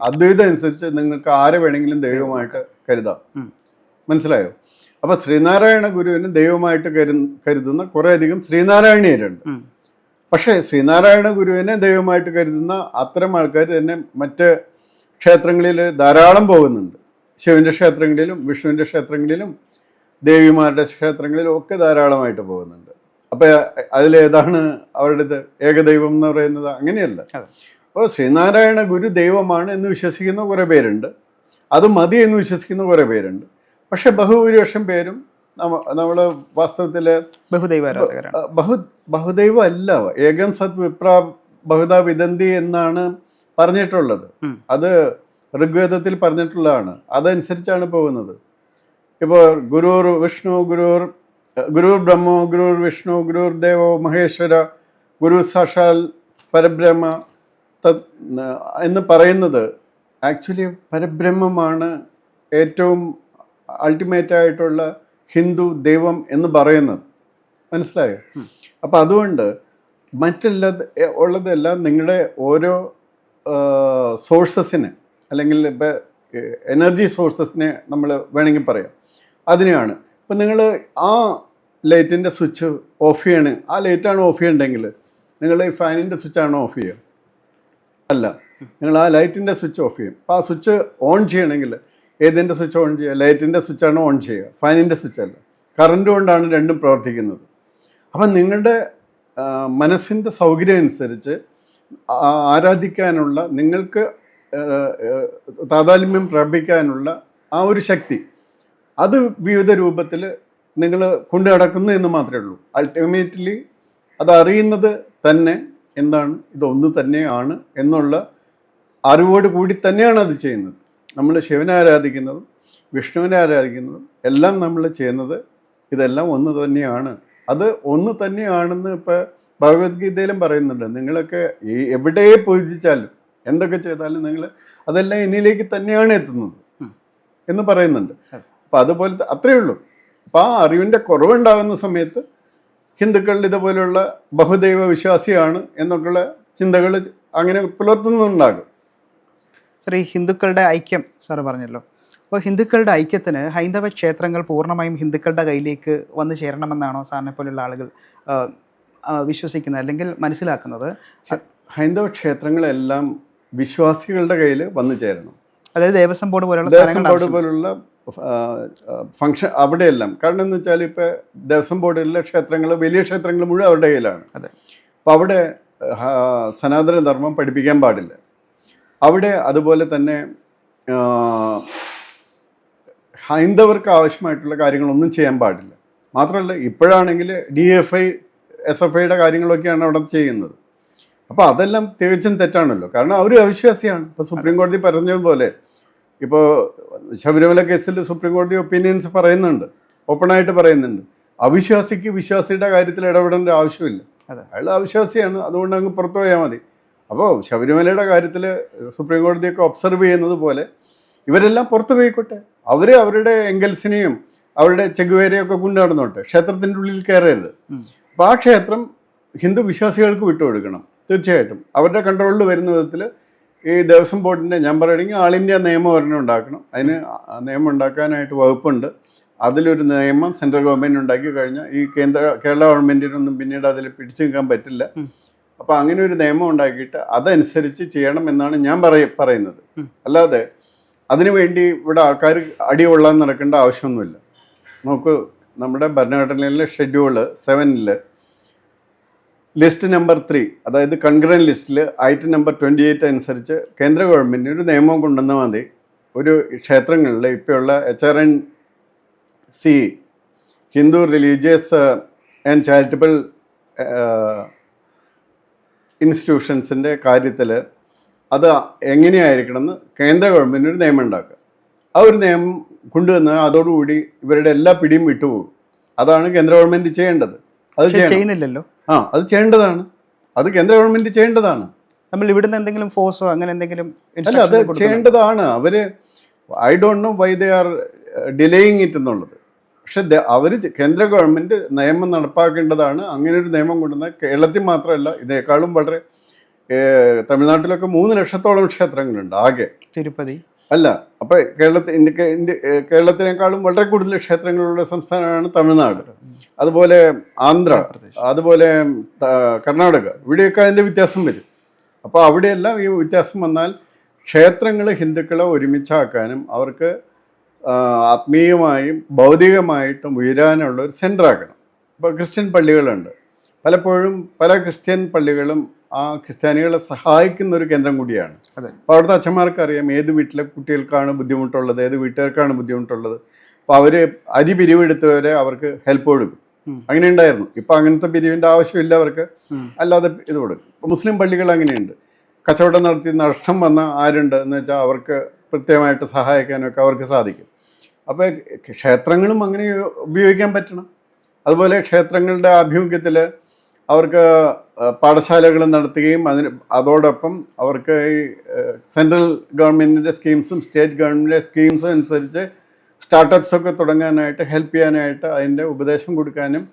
അദ്വൈതം അനുസരിച്ച് നിങ്ങൾക്ക് ആരെ വേണമെങ്കിലും ദൈവമായിട്ട് കരുതാം, മനസ്സിലായോ? അപ്പൊ ശ്രീനാരായണ ഗുരുവിനെ ദൈവമായിട്ട് കരുതുന്ന കുറേയധികം ശ്രീനാരായണീയരുണ്ട്. പക്ഷേ ശ്രീനാരായണ ഗുരുവിനെ ദൈവമായിട്ട് കരുതുന്ന അത്തരം ആൾക്കാർ തന്നെ മറ്റ് ക്ഷേത്രങ്ങളിൽ ധാരാളം പോകുന്നുണ്ട്. ശിവന്റെ ക്ഷേത്രങ്ങളിലും വിഷ്ണുവിൻ്റെ ക്ഷേത്രങ്ങളിലും ദേവിമാരുടെ ക്ഷേത്രങ്ങളിലും ഒക്കെ ധാരാളമായിട്ട് പോകുന്നുണ്ട്. അപ്പം അതിലേതാണ് അവരുടേത് ഏകദൈവം എന്ന് പറയുന്നത്? അങ്ങനെയല്ല. അപ്പോൾ ശ്രീനാരായണ ഗുരു ദൈവമാണ് എന്ന് വിശ്വസിക്കുന്ന കുറേ പേരുണ്ട്, അത് മതി എന്ന് വിശ്വസിക്കുന്ന കുറേ പേരുണ്ട്. പക്ഷെ ബഹുഭൂരിപക്ഷം പേരും നമ്മൾ വാസ്തവത്തിൽ ബഹുദൈവ ആരാധകരാണ്. ബഹുദൈവം അല്ല, ഏകം സത് വിപ്ര ബഹുദ വിദന്തി എന്നാണ് പറഞ്ഞിട്ടുള്ളത്. അത് ഋഗ്വേദത്തിൽ പറഞ്ഞിട്ടുള്ളതാണ്. അതനുസരിച്ചാണ് പോകുന്നത്. ഇപ്പോൾ ഗുരുർ വിഷ്ണു ഗുരുർ ബ്രഹ്മോ ഗുരുർ വിഷ്ണു ഗുരുർ ദേവോ മഹേശ്വര ഗുരു സാക്ഷാൽ പരബ്രഹ്മ എന്ന് പറയുന്നത് ആക്ച്വലി പരബ്രഹ്മമാണ് ഏറ്റവും അൾട്ടിമേറ്റ് ആയിട്ടുള്ള ഹിന്ദു ദൈവം എന്ന് പറയുന്നത്. മനസ്സിലായോ? അപ്പം അതുകൊണ്ട് ഉള്ളതെല്ലാം നിങ്ങളുടെ ഓരോ സോഴ്സസിന്, അല്ലെങ്കിൽ ഇപ്പം എനർജി സോഴ്സസിനെ നമ്മൾ വേണമെങ്കിൽ പറയാം, അതിനെയാണ്. ഇപ്പം നിങ്ങൾ ആ ലൈറ്റിൻ്റെ സ്വിച്ച് ഓഫ് ചെയ്യണേ, ആ ലൈറ്റാണ് ഓഫ് ചെയ്യണ്ടെങ്കിൽ നിങ്ങൾ ഈ ഫാനിൻ്റെ സ്വിച്ചാണോ ഓഫ് ചെയ്യുക? അല്ല, നിങ്ങൾ ആ ലൈറ്റിൻ്റെ സ്വിച്ച് ഓഫ് ചെയ്യും. അപ്പോൾ ആ സ്വിച്ച് ഓൺ ചെയ്യണമെങ്കിൽ ഏതിൻ്റെ സ്വിച്ച് ഓൺ ചെയ്യുക? ലൈറ്റിൻ്റെ സ്വിച്ചാണോ ഓൺ ചെയ്യുക, ഫാനിൻ്റെ സ്വിച്ചല്ല. കറണ്ട് കൊണ്ടാണ് രണ്ടും പ്രവർത്തിക്കുന്നത്. അപ്പം നിങ്ങളുടെ മനസ്സിൻ്റെ സൗകര്യം അനുസരിച്ച് ആരാധിക്കാനുള്ള, നിങ്ങൾക്ക് താതാത്മ്യം പ്രാപിക്കാനുള്ള ആ ഒരു ശക്തി, അത് വിവിധ രൂപത്തിൽ നിങ്ങൾ കൊണ്ടു നടക്കുന്നു എന്ന് മാത്രമേ ഉള്ളൂ. അൾട്ടിമേറ്റ്ലി അത് അറിയുന്നത് തന്നെ എന്താണ്, ഇതൊന്ന് തന്നെയാണ് എന്നുള്ള അറിവോട് കൂടി തന്നെയാണ് അത് ചെയ്യുന്നത്. നമ്മൾ ശിവനെ ആരാധിക്കുന്നതും വിഷ്ണുവിനെ ആരാധിക്കുന്നതും എല്ലാം നമ്മൾ ചെയ്യുന്നത് ഇതെല്ലാം ഒന്ന് തന്നെയാണ്. അത് ഒന്ന് തന്നെയാണെന്ന് ഇപ്പോൾ ഭഗവത്ഗീതയിലും പറയുന്നുണ്ട്. നിങ്ങളൊക്കെ എവിടെ പൂജിച്ചാലും എന്തൊക്കെ ചെയ്താലും നിങ്ങൾ അതെല്ലാം എന്നിലേക്ക് തന്നെയാണ് എത്തുന്നത് എന്ന് പറയുന്നുണ്ട്. അപ്പം അതുപോലെ അത്രയേ ഉള്ളൂ. അപ്പം ആ അറിവിൻ്റെ കുറവുണ്ടാകുന്ന സമയത്ത് ഹിന്ദുക്കളിൽ ഇതുപോലെയുള്ള ബഹുദൈവ വിശ്വാസിയാണ് എന്നൊക്കെയുള്ള ചിന്തകൾ അങ്ങനെ പുലർത്തുന്നുണ്ടാകും. സാർ, ഈ ഹിന്ദുക്കളുടെ ഐക്യം സാറ് പറഞ്ഞല്ലോ. അപ്പോൾ ഹിന്ദുക്കളുടെ ഐക്യത്തിന് ഹൈന്ദവ ക്ഷേത്രങ്ങൾ പൂർണ്ണമായും ഹിന്ദുക്കളുടെ കയ്യിലേക്ക് വന്നു ചേരണമെന്നാണോ സാറിനെ പോലുള്ള ആളുകൾ വിശ്വസിക്കുന്നത്, അല്ലെങ്കിൽ മനസ്സിലാക്കുന്നത്? ഹൈന്ദവ ക്ഷേത്രങ്ങളെല്ലാം വിശ്വാസികളുടെ കയ്യിൽ വന്നു ചേരണം. അതായത് ദേവസ്വം ബോർഡ് പോലുള്ള ഫങ്ഷൻ അവിടെയെല്ലാം. കാരണം എന്ന് വെച്ചാൽ ഇപ്പോൾ ദേവസ്വം ബോർഡിലെ ക്ഷേത്രങ്ങൾ, വലിയ ക്ഷേത്രങ്ങൾ മുഴുവൻ അവരുടെ കയ്യിലാണ്. അപ്പോൾ അവിടെ സനാതനധർമ്മം പഠിപ്പിക്കാൻ പാടില്ല. അവിടെ അതുപോലെ തന്നെ ഹൈന്ദവർക്ക് ആവശ്യമായിട്ടുള്ള കാര്യങ്ങളൊന്നും ചെയ്യാൻ പാടില്ല. മാത്രമല്ല ഇപ്പോഴാണെങ്കിൽ DFI SFIയുടെ കാര്യങ്ങളൊക്കെയാണ് അവിടെ ചെയ്യുന്നത്. അപ്പോൾ അതെല്ലാം തികച്ചും തെറ്റാണല്ലോ. കാരണം അവർ അവിശ്വാസിയാണ്. ഇപ്പോൾ സുപ്രീം കോടതി പറഞ്ഞതുപോലെ ഇപ്പോൾ ശബരിമല കേസിൽ സുപ്രീം കോടതി ഒപ്പീനിയൻസ് പറയുന്നുണ്ട്, ഓപ്പണായിട്ട് പറയുന്നുണ്ട്. അവിശ്വാസിക്ക് വിശ്വാസിയുടെ കാര്യത്തിൽ ഇടപെടേണ്ട ആവശ്യമില്ല. അയാൾ അവിശ്വാസിയാണ്, അതുകൊണ്ട് അങ്ങ് പുറത്തു പോയാൽ മതി. അപ്പോൾ ശബരിമലയുടെ കാര്യത്തിൽ സുപ്രീം കോടതിയൊക്കെ ഒബ്സർവ് ചെയ്യുന്നത് പോലെ ഇവരെല്ലാം പുറത്തു പോയിക്കോട്ടെ. അവർ അവരുടെ എംഗൽസിനെയും അവരുടെ ചെഗുവേരയൊക്കെ കൊണ്ടു നടന്നോട്ടെ, ക്ഷേത്രത്തിൻ്റെ ഉള്ളിൽ കയറരുത്. അപ്പോൾ ആ ക്ഷേത്രം ഹിന്ദു വിശ്വാസികൾക്ക് വിട്ടുകൊടുക്കണം. തീർച്ചയായിട്ടും അവരുടെ കൺട്രോളിൽ വരുന്ന വിധത്തിൽ ഈ ദേവസ്വം ബോർഡിൻ്റെ, ഞാൻ പറയുകയാണെങ്കിൽ ആൾ ഇന്ത്യ നിയമം ഒരെണ്ണം ഉണ്ടാക്കണം. അതിന് നിയമം ഉണ്ടാക്കാനായിട്ട് വകുപ്പുണ്ട്. അതിലൊരു നിയമം സെൻട്രൽ ഗവൺമെൻറ് ഉണ്ടാക്കി കഴിഞ്ഞാൽ ഈ കേരള ഗവൺമെൻറ്റിനൊന്നും പിന്നീട് അതിൽ പിടിച്ചു നിൽക്കാൻ പറ്റില്ല. അപ്പോൾ അങ്ങനെ ഒരു നിയമം ഉണ്ടാക്കിയിട്ട് അതനുസരിച്ച് ചെയ്യണം എന്നാണ് ഞാൻ പറയുന്നത്. അല്ലാതെ അതിനുവേണ്ടി ഇവിടെ ആൾക്കാർ അടികൊള്ളാൻ നടക്കേണ്ട ആവശ്യമൊന്നുമില്ല. നോക്കൂ, നമ്മുടെ ഭരണഘടനയിലെ ഷെഡ്യൂൾ 7 ലിസ്റ്റ് നമ്പർ 3, അതായത് കൺഗ്രൻ ലിസ്റ്റിൽ ഐറ്റം നമ്പർ 28 അനുസരിച്ച് കേന്ദ്ര ഗവൺമെൻറ് ഒരു നിയമം കൊണ്ടുവന്നാൽ മതി. ഒരു ക്ഷേത്രങ്ങളിൽ ഇപ്പോഴുള്ള HRNC Hindu religious and charitable ഇൻസ്റ്റിറ്റ്യൂഷൻസിൻ്റെ കാര്യത്തിൽ അത് എങ്ങനെയായിരിക്കണമെന്ന് കേന്ദ്ര ഗവൺമെൻറ് ഒരു നിയമം ഉണ്ടാക്കുക. ആ ഒരു നിയമം കൊണ്ടുവന്നാൽ അതോടുകൂടി ഇവരുടെ എല്ലാ പിടിയും വിട്ടുപോകും. അതാണ് കേന്ദ്ര ഗവൺമെൻറ് ചെയ്യേണ്ടത്. അത് ചെയ്യുന്നില്ലല്ലോ. അത് ചെയ്യേണ്ടതാണ്. അത് കേന്ദ്ര ഗവൺമെൻറ് ചെയ്യേണ്ടതാണ്. നമ്മൾ ഇവിടുന്ന് എന്തെങ്കിലും ഫോഴ്സോ അങ്ങനെ എന്തെങ്കിലും അല്ല, അത് ചെയ്യേണ്ടതാണ്. അവർ I don't know why they are delaying it എന്നുള്ളത്. പക്ഷെ അവർ കേന്ദ്ര ഗവൺമെൻറ് നിയമം നടപ്പാക്കേണ്ടതാണ്. അങ്ങനെ ഒരു നിയമം കൊണ്ടുവന്നാൽ കേരളത്തിൽ മാത്രമല്ല, ഇതിനേക്കാളും വളരെ തമിഴ്നാട്ടിലൊക്കെ 3 ലക്ഷത്തോളം ക്ഷേത്രങ്ങളുണ്ട് ആകെ. തിരുപ്പതി അല്ല, അപ്പോൾ കേരളത്തിനേക്കാളും വളരെ കൂടുതൽ ക്ഷേത്രങ്ങളുള്ള സംസ്ഥാനമാണ് തമിഴ്നാട്, അതുപോലെ ആന്ധ്ര, അതുപോലെ കർണാടക. ഇവിടെയൊക്കെ അതിൻ്റെ വ്യത്യാസം വരും. അപ്പോൾ അവിടെയെല്ലാം ഈ വ്യത്യാസം വന്നാൽ ക്ഷേത്രങ്ങൾ ഹിന്ദുക്കളെ ഒരുമിച്ചാക്കാനും അവർക്ക് ആത്മീയമായും ഭൗതികമായിട്ടും ഉയരാനുള്ള ഒരു സെൻ്ററാക്കണം. ഇപ്പോൾ ക്രിസ്ത്യൻ പള്ളികളുണ്ട്. പലപ്പോഴും പല ക്രിസ്ത്യൻ പള്ളികളും ആ ക്രിസ്ത്യാനികളെ സഹായിക്കുന്ന ഒരു കേന്ദ്രം കൂടിയാണ്. അപ്പോൾ അവിടുത്തെ അച്ഛന്മാർക്ക് അറിയാം ഏത് വീട്ടിലെ കുട്ടികൾക്കാണ് ബുദ്ധിമുട്ടുള്ളത്, ഏത് വീട്ടുകാർക്കാണ് ബുദ്ധിമുട്ടുള്ളത്. അപ്പോൾ അവർ അരി പിരിവെടുത്തവരെ അവർക്ക് ഹെൽപ്പ് കൊടുക്കും. അങ്ങനെ ഉണ്ടായിരുന്നു. ഇപ്പം അങ്ങനത്തെ പിരിവിൻ്റെ ആവശ്യമില്ല അവർക്ക്, അല്ലാതെ ഇത് കൊടുക്കും. ഇപ്പോൾ മുസ്ലിം പള്ളികൾ അങ്ങനെയുണ്ട്. കച്ചവടം നടത്തി നഷ്ടം വന്ന ആരുണ്ട് എന്ന് വെച്ചാൽ അവർക്ക് കൃത്യമായിട്ട് സഹായിക്കാനൊക്കെ അവർക്ക് സാധിക്കും. അപ്പോൾ ക്ഷേത്രങ്ങളും അങ്ങനെ ഉപയോഗിക്കാൻ പറ്റണം. അതുപോലെ ക്ഷേത്രങ്ങളുടെ ആഭിമുഖ്യത്തിൽ അവർക്ക് പാഠശാലകൾ നടത്തുകയും അതോടൊപ്പം അവർക്ക് ഈ സെൻട്രൽ ഗവൺമെൻറ്റിൻ്റെ സ്കീംസും സ്റ്റേറ്റ് ഗവൺമെൻറ്റിൻ്റെ സ്കീംസും അനുസരിച്ച് സ്റ്റാർട്ടപ്സൊക്കെ തുടങ്ങാനായിട്ട് ഹെൽപ്പ് ചെയ്യാനായിട്ട് അതിൻ്റെ ഉപദേശം കൊടുക്കാനും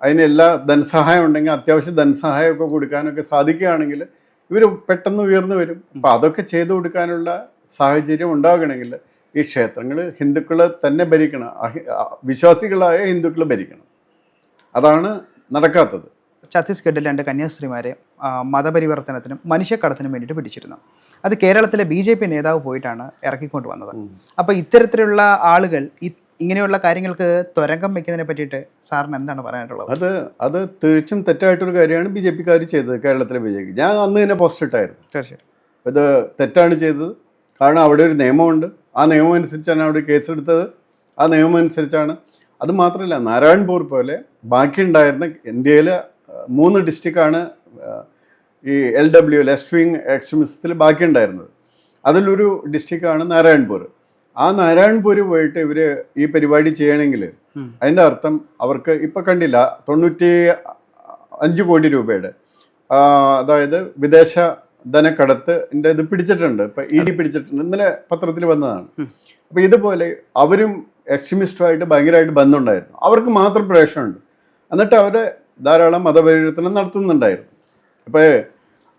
അതിനെല്ലാ ധനസഹായം ഉണ്ടെങ്കിൽ അത്യാവശ്യം ധനസഹായമൊക്കെ കൊടുക്കാനൊക്കെ സാധിക്കുകയാണെങ്കിൽ ഇവർ പെട്ടെന്ന് ഉയർന്നു വരും. അപ്പോൾ അതൊക്കെ ചെയ്തു കൊടുക്കാനുള്ള സാഹചര്യം ഉണ്ടാകണമെങ്കിൽ ഈ ക്ഷേത്രങ്ങൾ ഹിന്ദുക്കൾ തന്നെ ഭരിക്കണം, വിശ്വാസികളായ ഹിന്ദുക്കൾ ഭരിക്കണം. അതാണ് നടക്കാത്തത്. ഛത്തീസ്ഗഡിൽ 2 കന്യാസ്ത്രീമാരെ മതപരിവർത്തനത്തിനും മനുഷ്യക്കടത്തിനും വേണ്ടിയിട്ട് പിടിച്ചിരുന്നു. അത് കേരളത്തിലെ BJP നേതാവ് പോയിട്ടാണ് ഇറക്കിക്കൊണ്ട് വന്നത്. അപ്പോൾ ഇത്തരത്തിലുള്ള ആളുകൾ ഇങ്ങനെയുള്ള കാര്യങ്ങൾക്ക് തുരങ്കം വയ്ക്കുന്നതിനെ പറ്റിയിട്ട് സാറിന് എന്താണ് പറയാനുള്ളത്? അത് തീർച്ചയായും തെറ്റായിട്ടൊരു കാര്യമാണ് BJPക്കാർ ചെയ്തത്. കേരളത്തിലെ BJP ഞാൻ അന്ന് തന്നെ പോസ്റ്റ് ഇട്ടായിരുന്നു. തീർച്ചയായിട്ടും ഇത് തെറ്റാണ് ചെയ്തത്. കാരണം അവിടെ ഒരു നിയമമുണ്ട്. ആ നിയമം അനുസരിച്ചാണ് അവിടെ കേസെടുത്തത്. ആ നിയമം അനുസരിച്ചാണ്. അത് മാത്രമല്ല, നാരായൺപൂർ പോലെ ബാക്കിയുണ്ടായിരുന്ന ഇന്ത്യയിലെ 3 ഡിസ്ട്രിക്റ്റാണ് ഈ LW ലെഫ്റ്റ് വിങ് എക്സ്ട്രീമിസത്തിൽ ബാക്കിയുണ്ടായിരുന്നത്. അതിലൊരു ഡിസ്ട്രിക്റ്റാണ് നാരായൺപൂർ. ആ നാരായൺപൂർ പോയിട്ട് ഇവർ ഈ പരിപാടി ചെയ്യണമെങ്കിൽ അതിൻ്റെ അർത്ഥം അവർക്ക് ഇപ്പം കണ്ടില്ല 95 കോടി രൂപയുടെ അതായത് വിദേശ ധനക്കടത്തിൻ്റെ ഇത് പിടിച്ചിട്ടുണ്ട്. ഇപ്പം ED പിടിച്ചിട്ടുണ്ട്. ഇന്നലെ പത്രത്തിൽ വന്നതാണ്. അപ്പോൾ ഇതുപോലെ അവരും എക്സ്ട്രീമിസ്റ്റുമായിട്ട് ഭയങ്കരമായിട്ട് ബന്ധമുണ്ടായിരുന്നു. അവർക്ക് മാത്രം പ്രവേശനമുണ്ട്. എന്നിട്ട് അവർ ധാരാളം മതപരിവർത്തനം നടത്തുന്നുണ്ടായിരുന്നു. അപ്പോൾ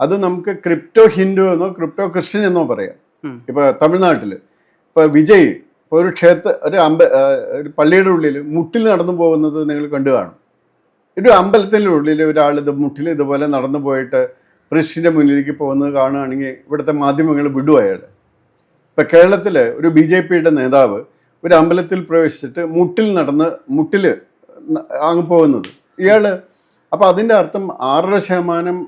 അത് നമുക്ക് ക്രിപ്റ്റോ ഹിന്ദു എന്നോ ക്രിപ്റ്റോ ക്രിസ്ത്യൻ എന്നോ പറയാം. ഇപ്പോൾ തമിഴ്നാട്ടിൽ ഇപ്പോൾ വിജയ് ഇപ്പോൾ ഒരു ഒരു പള്ളിയുടെ ഉള്ളിൽ മുട്ടിൽ നടന്നു പോകുന്നത് നിങ്ങൾ കണ്ടു കാണും. ഒരു അമ്പലത്തിൻ്റെ ഉള്ളിൽ ഒരാൾ മുട്ടിൽ ഇതുപോലെ നടന്നു പോയിട്ട് പ്രസിഡന്റിന്റെ മുന്നിലേക്ക് പോകുന്നത് കാണുകയാണെങ്കിൽ ഇവിടുത്തെ മാധ്യമങ്ങൾ വിടും അയാൾ. ഇപ്പം കേരളത്തിൽ ഒരു BJPയുടെ നേതാവ് ഒരു അമ്പലത്തിൽ പ്രവേശിച്ചിട്ട് മുട്ടിൽ അങ്ങ് പോകുന്നത് ഇയാൾ. അപ്പോൾ അതിൻ്റെ അർത്ഥം 6.5%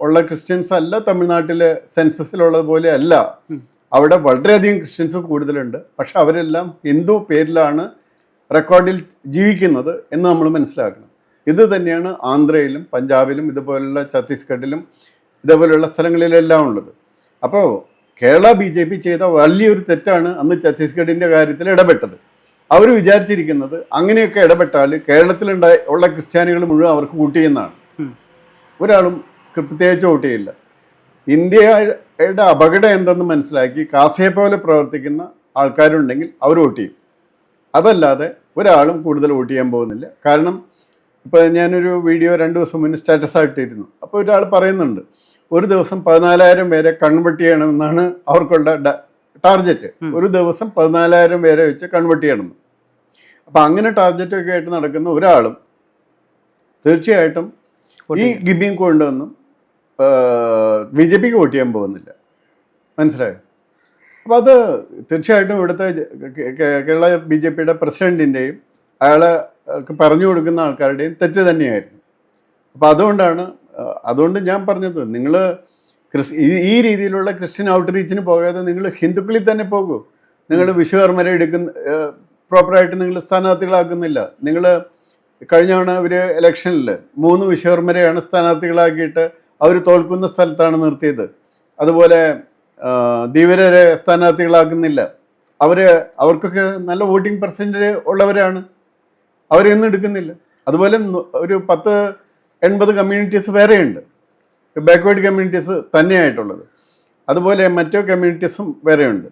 ഉള്ള ക്രിസ്ത്യൻസ് അല്ല തമിഴ്നാട്ടിലെ സെൻസസിലുള്ളത് പോലെ അല്ല. അവിടെ വളരെയധികം ക്രിസ്ത്യൻസ് കൂടുതലുണ്ട്. പക്ഷെ അവരെല്ലാം ഹിന്ദു പേരിലാണ് റെക്കോർഡിൽ ജീവിക്കുന്നത് എന്ന് നമ്മൾ മനസ്സിലാക്കണം. ഇത് തന്നെയാണ് ആന്ധ്രയിലും പഞ്ചാബിലും ഇതുപോലുള്ള ഛത്തീസ്ഗഡിലും ഇതുപോലുള്ള സ്ഥലങ്ങളിലെല്ലാം ഉള്ളത്. അപ്പോൾ കേരള BJP ചെയ്ത വലിയൊരു തെറ്റാണ് അന്ന് ഛത്തീസ്ഗഡിൻ്റെ കാര്യത്തിൽ ഇടപെട്ടത്. അവർ വിചാരിച്ചിരിക്കുന്നത് അങ്ങനെയൊക്കെ ഇടപെട്ടാൽ കേരളത്തിലുള്ള ക്രിസ്ത്യാനികൾ മുഴുവൻ അവർക്ക് വോട്ട് ചെയ്യുന്നതാണ്. ഒരാളും പ്രത്യേകിച്ച് വോട്ട് ചെയ്യില്ല. ഇന്ത്യയുടെ അപകടം എന്തെന്ന് മനസ്സിലാക്കി കാസയെ പോലെ പ്രവർത്തിക്കുന്ന ആൾക്കാരുണ്ടെങ്കിൽ അവർ വോട്ട് ചെയ്യും. അതല്ലാതെ ഒരാളും കൂടുതൽ വോട്ട് ചെയ്യാൻ പോകുന്നില്ല. കാരണം ഇപ്പോൾ ഞാനൊരു വീഡിയോ 2 ദിവസം മുന്നേ സ്റ്റാറ്റസ് ആയിട്ടിരുന്നു. അപ്പോൾ ഒരാൾ പറയുന്നുണ്ട് ഒരു ദിവസം 14,000 പേരെ കൺവെർട്ട് ചെയ്യണമെന്നാണ് അവർക്കുള്ള ടാർഗറ്റ്. ഒരു ദിവസം 14,000 പേരെ വെച്ച് കൺവെർട്ട് ചെയ്യണം. അപ്പം അങ്ങനെ ടാർഗറ്റൊക്കെ ആയിട്ട് നടക്കുന്ന ഒരാളും തീർച്ചയായിട്ടും ഈ ഗിബിയും കൊണ്ടൊന്നും BJPക്ക് വോട്ട് ചെയ്യാൻ പോകുന്നില്ല. മനസ്സിലായോ? അപ്പോൾ അത് തീർച്ചയായിട്ടും ഇവിടുത്തെ കേരള BJPയുടെ പ്രസിഡൻറ്റിൻ്റെയും അയാളെ പറഞ്ഞു കൊടുക്കുന്ന ആൾക്കാരുടെയും തെറ്റ് തന്നെയായിരുന്നു. അപ്പോൾ അതുകൊണ്ട് ഞാൻ പറഞ്ഞത് നിങ്ങൾ ഈ രീതിയിലുള്ള ക്രിസ്ത്യൻ ഔട്ട്റീച്ചിന് പോകാതെ നിങ്ങൾ ഹിന്ദുക്കളിൽ തന്നെ പോകൂ. നിങ്ങൾ വിശ്വകർമ്മരെ പ്രോപ്പറായിട്ട് നിങ്ങൾ സ്ഥാനാർത്ഥികളാക്കുന്നില്ല. നിങ്ങൾ കഴിഞ്ഞ തവണ ഒരു ഇലക്ഷനിൽ 3 വിശ്വകർമ്മരെയാണ് സ്ഥാനാർത്ഥികളാക്കിയിട്ട് അവർ തോൽക്കുന്ന സ്ഥലത്താണ് നിർത്തിയത്. അതുപോലെ ധീവരരെ സ്ഥാനാർത്ഥികളാക്കുന്നില്ല. അവർക്കൊക്കെ നല്ല വോട്ടിംഗ് പെർസെൻറ്റേജ് ഉള്ളവരാണ്, അവരെയൊന്നും എടുക്കുന്നില്ല. അതുപോലെ ഒരു 10-80 കമ്മ്യൂണിറ്റീസ് വേറെയുണ്ട്, ബാക്ക്വേർഡ് കമ്മ്യൂണിറ്റീസ് തന്നെയായിട്ടുള്ളത്. അതുപോലെ മറ്റു കമ്മ്യൂണിറ്റീസും വേറെയുണ്ട്.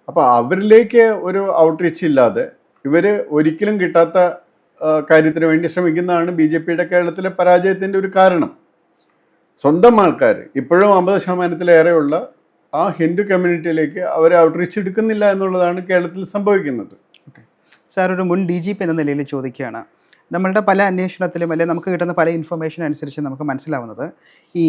അപ്പോൾ അവരിലേക്ക് ഒരു ഔട്ട്റീച്ച് ഇല്ലാതെ ഇവർ ഒരിക്കലും കിട്ടാത്ത കാര്യത്തിന് വേണ്ടി ശ്രമിക്കുന്നതാണ് BJPയുടെ കേരളത്തിലെ പരാജയത്തിൻ്റെ ഒരു കാരണം. സ്വന്തം ആൾക്കാർ ഇപ്പോഴും 50%-ലേറെയുള്ള ആ ഹിന്ദു കമ്മ്യൂണിറ്റിയിലേക്ക് അവരെ ഔട്ട്റീച്ച് എടുക്കുന്നില്ല എന്നുള്ളതാണ് കേരളത്തിൽ സംഭവിക്കുന്നത്. ഓക്കെ സാർ, ഒരു മുൻ DGP എന്ന നിലയിൽ ചോദിക്കുകയാണ്. നമ്മളുടെ പല അന്വേഷണത്തിലും അല്ലെങ്കിൽ നമുക്ക് കിട്ടുന്ന പല ഇൻഫർമേഷൻ അനുസരിച്ച് നമുക്ക് മനസ്സിലാവുന്നത് ഈ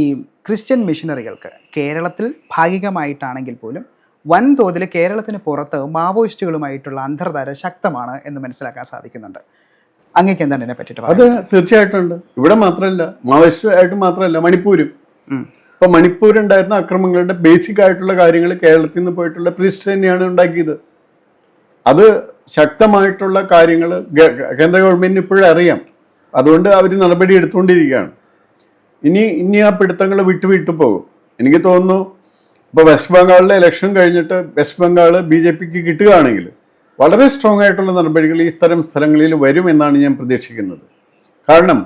ക്രിസ്ത്യൻ മിഷനറികൾക്ക് കേരളത്തിൽ ഭാഗികമായിട്ടാണെങ്കിൽ പോലും വൻതോതിൽ കേരളത്തിന് പുറത്ത് മാവോയിസ്റ്റുകളുമായിട്ടുള്ള അന്തർധാര ശക്തമാണ് എന്ന് മനസ്സിലാക്കാൻ സാധിക്കുന്നുണ്ട്. അങ്ങേക്ക് എന്താണ് ഇതിനെ പറ്റിയിട്ട്? അത് തീർച്ചയായിട്ടും ഉണ്ട്. ഇവിടെ മാത്രമല്ല, മാവോയിസ്റ്റ് ആയിട്ട് മാത്രമല്ല, മണിപ്പൂരും. ഇപ്പൊ മണിപ്പൂരുണ്ടായിരുന്ന അക്രമങ്ങളുടെ ബേസിക് ആയിട്ടുള്ള കാര്യങ്ങൾ കേരളത്തിൽ നിന്ന് പോയിട്ടുള്ള പ്രീസ്റ്റ് തന്നെയാണ് ഉണ്ടാക്കിയത്. അത് ശക്തമായിട്ടുള്ള കാര്യങ്ങൾ കേന്ദ്ര ഗവൺമെന്റിന് ഇപ്പോഴും അറിയാം. അതുകൊണ്ട് അവർ നടപടി എടുത്തുകൊണ്ടിരിക്കുകയാണ്. ഇനി ആ പിടുത്തങ്ങൾ വിട്ടു പോകും. എനിക്ക് തോന്നുന്നു ഇപ്പോൾ വെസ്റ്റ് ബംഗാളിലെ ഇലക്ഷൻ കഴിഞ്ഞിട്ട് വെസ്റ്റ് ബംഗാൾ BJPക്ക് കിട്ടുകയാണെങ്കിൽ വളരെ സ്ട്രോങ് ആയിട്ടുള്ള നടപടികൾ ഈ തരം സ്ഥലങ്ങളിൽ വരുമെന്നാണ് ഞാൻ പ്രതീക്ഷിക്കുന്നത്. കാരണം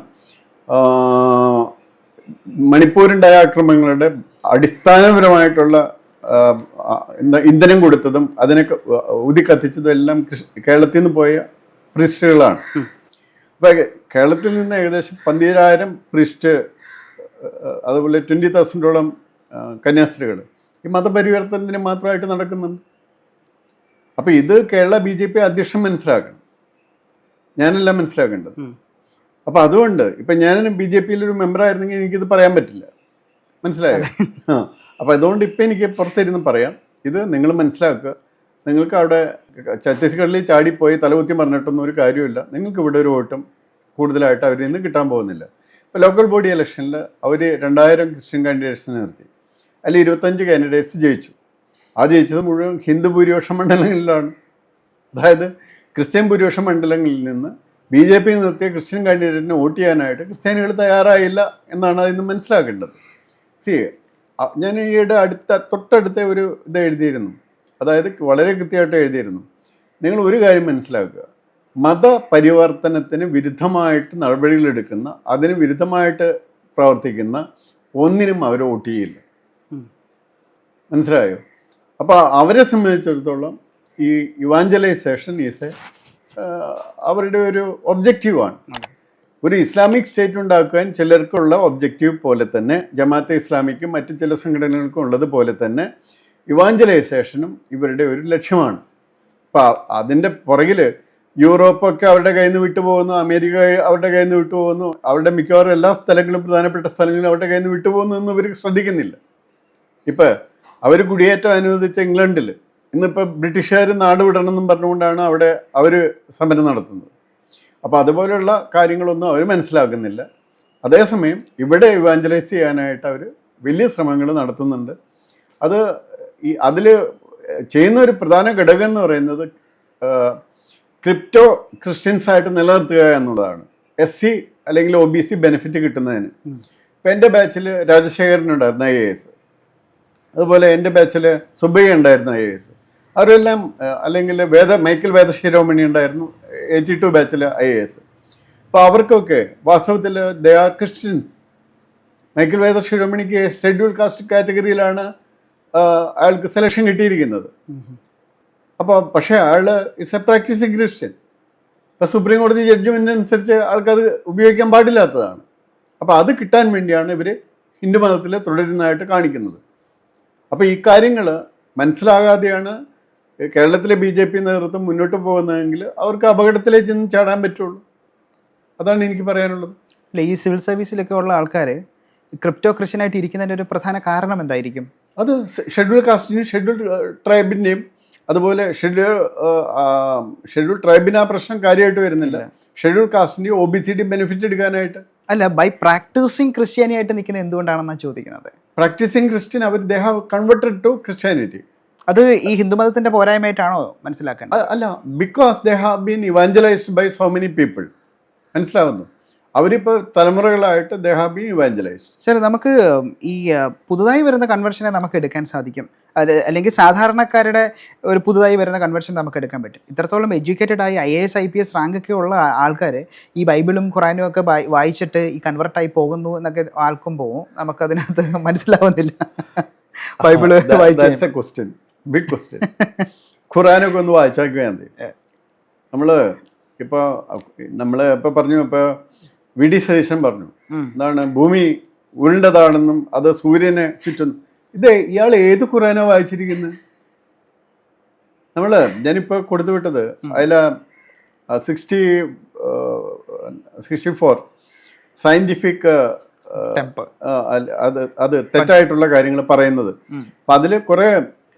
മണിപ്പൂരുണ്ടായ ആക്രമണങ്ങളുടെ അടിസ്ഥാനപരമായിട്ടുള്ള ഇന്ധനം കൊടുത്തതും അതിനൊക്കെ ഊതിക്കത്തിച്ചതും എല്ലാം കേരളത്തിൽ നിന്ന് പോയ പ്രീസ്റ്റുകളാണ്. അപ്പം കേരളത്തിൽ നിന്ന് ഏകദേശം 12,000 പ്രീസ്റ്റ്, അതുപോലെ 20,000ഓളം കന്യാസ്ത്രീകൾ ഈ മതപരിവർത്തനത്തിന് മാത്രമായിട്ട് നടക്കുന്നുണ്ട്. അപ്പം ഇത് കേരള BJP അധ്യക്ഷൻ മനസ്സിലാക്കണം, ഞാനല്ല മനസ്സിലാക്കേണ്ടത്. അപ്പം അതുകൊണ്ട് ഇപ്പം ഞാൻ BJPയിലൊരു മെമ്പറായിരുന്നെങ്കിൽ എനിക്കിത് പറയാൻ പറ്റില്ല, മനസ്സിലായോ? അപ്പം അതുകൊണ്ട് ഇപ്പം എനിക്ക് പുറത്തിരുന്ന് പറയാം, ഇത് നിങ്ങൾ മനസ്സിലാക്കുക. നിങ്ങൾക്ക് അവിടെ ഛത്തീസ്ഗഡിൽ ചാടിപ്പോയി തലകുത്തി പറഞ്ഞിട്ടൊന്നും ഒരു കാര്യമില്ല. നിങ്ങൾക്ക് ഇവിടെ ഒരു വോട്ടും കൂടുതലായിട്ട് അവരിൽ നിന്ന് കിട്ടാൻ പോകുന്നില്ല. ഇപ്പോൾ ലോക്കൽ ബോഡി ഇലക്ഷനിൽ അവർ 2000 ക്രിസ്ത്യൻ കാൻഡിഡേറ്റ്സിനെ നിർത്തി. അതിൽ 25 കാൻഡിഡേറ്റ്സ് ജയിച്ചു. ആ ജയിച്ചത് മുഴുവൻ ഹിന്ദു ഭൂരിപക്ഷ മണ്ഡലങ്ങളിലാണ്. അതായത് ക്രിസ്ത്യൻ ഭൂരിപക്ഷ മണ്ഡലങ്ങളിൽ നിന്ന് BJP നിർത്തിയ ക്രിസ്ത്യൻ കാൻഡിഡേറ്റിനെ വോട്ട് ചെയ്യാനായിട്ട് ക്രിസ്ത്യാനികൾ തയ്യാറായില്ല എന്നാണ് അതിന് മനസ്സിലാക്കേണ്ടത്. ഞാൻ ഈയിടെ തൊട്ടടുത്ത ഒരു ഇത് എഴുതിയിരുന്നു. അതായത് വളരെ കൃത്യമായിട്ട് എഴുതിയിരുന്നു. നിങ്ങൾ ഒരു കാര്യം മനസ്സിലാക്കുക, മതപരിവർത്തനത്തിന് വിരുദ്ധമായിട്ട് നടപടികളെടുക്കുന്ന, അതിന് വിരുദ്ധമായിട്ട് പ്രവർത്തിക്കുന്ന ഒന്നിനും അവർ വോട്ട് ചെയ്യില്ല. മനസ്സിലായോ? അപ്പോൾ അവരെ സംബന്ധിച്ചിടത്തോളം ഈ ഇവാഞ്ചലൈസേഷൻ അവരുടെ ഒരു ഒബ്ജക്റ്റീവാണ്. ഒരു ഇസ്ലാമിക് സ്റ്റേറ്റ് ഉണ്ടാക്കാൻ ചിലർക്കുള്ള ഒബ്ജക്റ്റീവ് പോലെ തന്നെ ജമാഅത്തെ ഇസ്ലാമിക്കും മറ്റു ചില സംഘടനകൾക്കും ഉള്ളത് പോലെ തന്നെ ഇവാഞ്ചലൈസേഷനും ഇവരുടെ ഒരു ലക്ഷ്യമാണ്. അപ്പോൾ അതിൻ്റെ പുറകിൽ യൂറോപ്പൊക്കെ അവരുടെ കയ്യിൽ നിന്ന് വിട്ടുപോകുന്നു, അമേരിക്ക അവരുടെ കയ്യിൽ നിന്ന് വിട്ടുപോകുന്നു, അവരുടെ മിക്കവാറും എല്ലാ സ്ഥലങ്ങളും പ്രധാനപ്പെട്ട സ്ഥലങ്ങളും അവരുടെ കയ്യിൽ നിന്ന് വിട്ടുപോകുന്നു എന്ന് ഇവർ ശ്രദ്ധിക്കുന്നില്ല. ഇപ്പം അവർ കുടിയേറ്റം അനുവദിച്ച ഇംഗ്ലണ്ടിൽ ഇന്നിപ്പോൾ ബ്രിട്ടീഷുകാർ നാട് വിടണമെന്നും പറഞ്ഞുകൊണ്ടാണ് അവിടെ അവർ സമരം നടത്തുന്നത്. അപ്പോൾ അതുപോലെയുള്ള കാര്യങ്ങളൊന്നും അവർ മനസ്സിലാക്കുന്നില്ല. അതേസമയം ഇവിടെ ഇവാഞ്ചലൈസ് ചെയ്യാനായിട്ട് അവർ വലിയ ശ്രമങ്ങൾ നടത്തുന്നുണ്ട്. അതിൽ ചെയ്യുന്ന ഒരു പ്രധാന ഘടകം എന്ന് പറയുന്നത് ക്രിപ്റ്റോ ക്രിസ്ത്യൻസായിട്ട് നിലനിർത്തുക എന്നുള്ളതാണ്. SC അല്ലെങ്കിൽ OBC ബെനിഫിറ്റ് കിട്ടുന്നതിന്. ഇപ്പം എൻ്റെ ബാച്ചിൽ രാജശേഖരനുണ്ടായിരുന്നു IAS, അതുപോലെ എൻ്റെ ബാച്ചിൽ സുബയ്യ ഉണ്ടായിരുന്നു IAS. അവരെല്ലാം, അല്ലെങ്കിൽ മൈക്കിൾ വേദശിരോമണി ഉണ്ടായിരുന്നു 82 ബാച്ചിൽ IAS. അപ്പോൾ അവർക്കൊക്കെ വാസ്തവത്തിൽ ദേ ആർ ക്രിസ്ത്യൻസ്. മൈക്കിൾ വേദശിരോമണിക്ക് ഷെഡ്യൂൾ കാസ്റ്റ് കാറ്റഗറിയിലാണ് അയാൾക്ക് സെലക്ഷൻ കിട്ടിയിരിക്കുന്നത്. അപ്പോൾ പക്ഷേ അയാൾ ഇസ് എ പ്രാക്ടീസിങ് ക്രിസ്ത്യൻ. ഇപ്പോൾ സുപ്രീം കോടതി ജഡ്ജ്മെൻ്റ് അനുസരിച്ച് ആൾക്കത് ഉപയോഗിക്കാൻ പാടില്ലാത്തതാണ്. അപ്പോൾ അത് കിട്ടാൻ വേണ്ടിയാണ് ഇവർ ഹിന്ദു മതത്തിൽ തുടരുന്നതായിട്ട് കാണിക്കുന്നത്. അപ്പോൾ ഈ കാര്യങ്ങൾ മനസ്സിലാകാതെയാണ് കേരളത്തിലെ BJP നേതൃത്വം മുന്നോട്ട് പോകുന്നതെങ്കിൽ അവർക്ക് അപകടത്തിലേക്ക് ചെന്ന് ചാടാൻ പറ്റുള്ളൂ. അതാണ് എനിക്ക് പറയാനുള്ളത്. അല്ല, ഈ സിവിൽ സർവീസിലൊക്കെ ഉള്ള ആൾക്കാർ ക്രിപ്റ്റോ ക്രിസ്ത്യനായിട്ട് ഇരിക്കുന്നതിൻ്റെ ഒരു പ്രധാന കാരണം എന്തായിരിക്കും? അത് ഷെഡ്യൂൾ കാസ്റ്റിൻ്റെയും ഷെഡ്യൂൾ ട്രൈബിൻ്റെയും, അതുപോലെ ഷെഡ്യൂൾ ട്രൈബിന് ആ പ്രശ്നം കാര്യമായിട്ട് വരുന്നില്ല. ഷെഡ്യൂൾ കാസ്റ്റിൻ്റെയും OBCയുടെയും ബെനിഫിറ്റ് എടുക്കാനായിട്ട് അല്ല, ബൈ പ്രാക്ടീസിങ് ക്രിസ്ത്യാനിയായിട്ട് നിൽക്കുന്നത് എന്തുകൊണ്ടാണെന്നാണ് ചോദിക്കുന്നത്. Practicing Christian they have converted to Christianity. അത് ഈ ഹിന്ദുമതത്തിന്റെ പോരായ്മയായിട്ടാണോ മനസ്സിലാക്കുന്നത്? അല്ല, because they have been evangelised by so many people. മനസ്സിലാവുന്നു, അവരിപ്പോൾ തലമുറകളായിട്ട് ദേ ഹാവ് ബീൻ ഇവാഞ്ചലൈസ്ഡ്. ശരി, നമുക്ക് ഈ പുതുതായി വരുന്ന കൺവെൻഷനെ നമുക്ക് എടുക്കാൻ സാധിക്കും, അല്ലെങ്കിൽ സാധാരണക്കാരുടെ ഒരു പുതുതായി വരുന്ന കൺവെൻഷൻ നമുക്ക് എടുക്കാൻ പറ്റും. ഇത്രത്തോളം എഡ്യൂക്കേറ്റഡ് ആയി IAS IPS റാങ്കൊക്കെ ഉള്ള ആൾക്കാർ ഈ ബൈബിളും ഖുറാനും ഒക്കെ വായിച്ചിട്ട് ഈ കൺവെർട്ടായി പോകുന്നു എന്നൊക്കെ ആൾക്കുമ്പോൾ നമുക്കതിനകത്ത് മനസ്സിലാവുന്നില്ല. Bible question, big question. ഖുറാനൊക്കെ ഒന്ന് വായിച്ചാൽ മതി. നമ്മളിപ്പോൾ പറഞ്ഞു, ഇപ്പോൾ VD സതീശൻ പറഞ്ഞു എന്താണ് ഭൂമി ഉരുണ്ടതാണെന്നും അത് സൂര്യനെ ചുറ്റും. ഇയാൾ ഏത് ഖുറാനോ വായിച്ചിരിക്കുന്നത്? ഞാനിപ്പോൾ കൊടുത്തു വിട്ടത് അതിൽ 64 സയന്റിഫിക് അത് തെറ്റായിട്ടുള്ള കാര്യങ്ങൾ പറയുന്നത്. അപ്പം അതിൽ കുറെ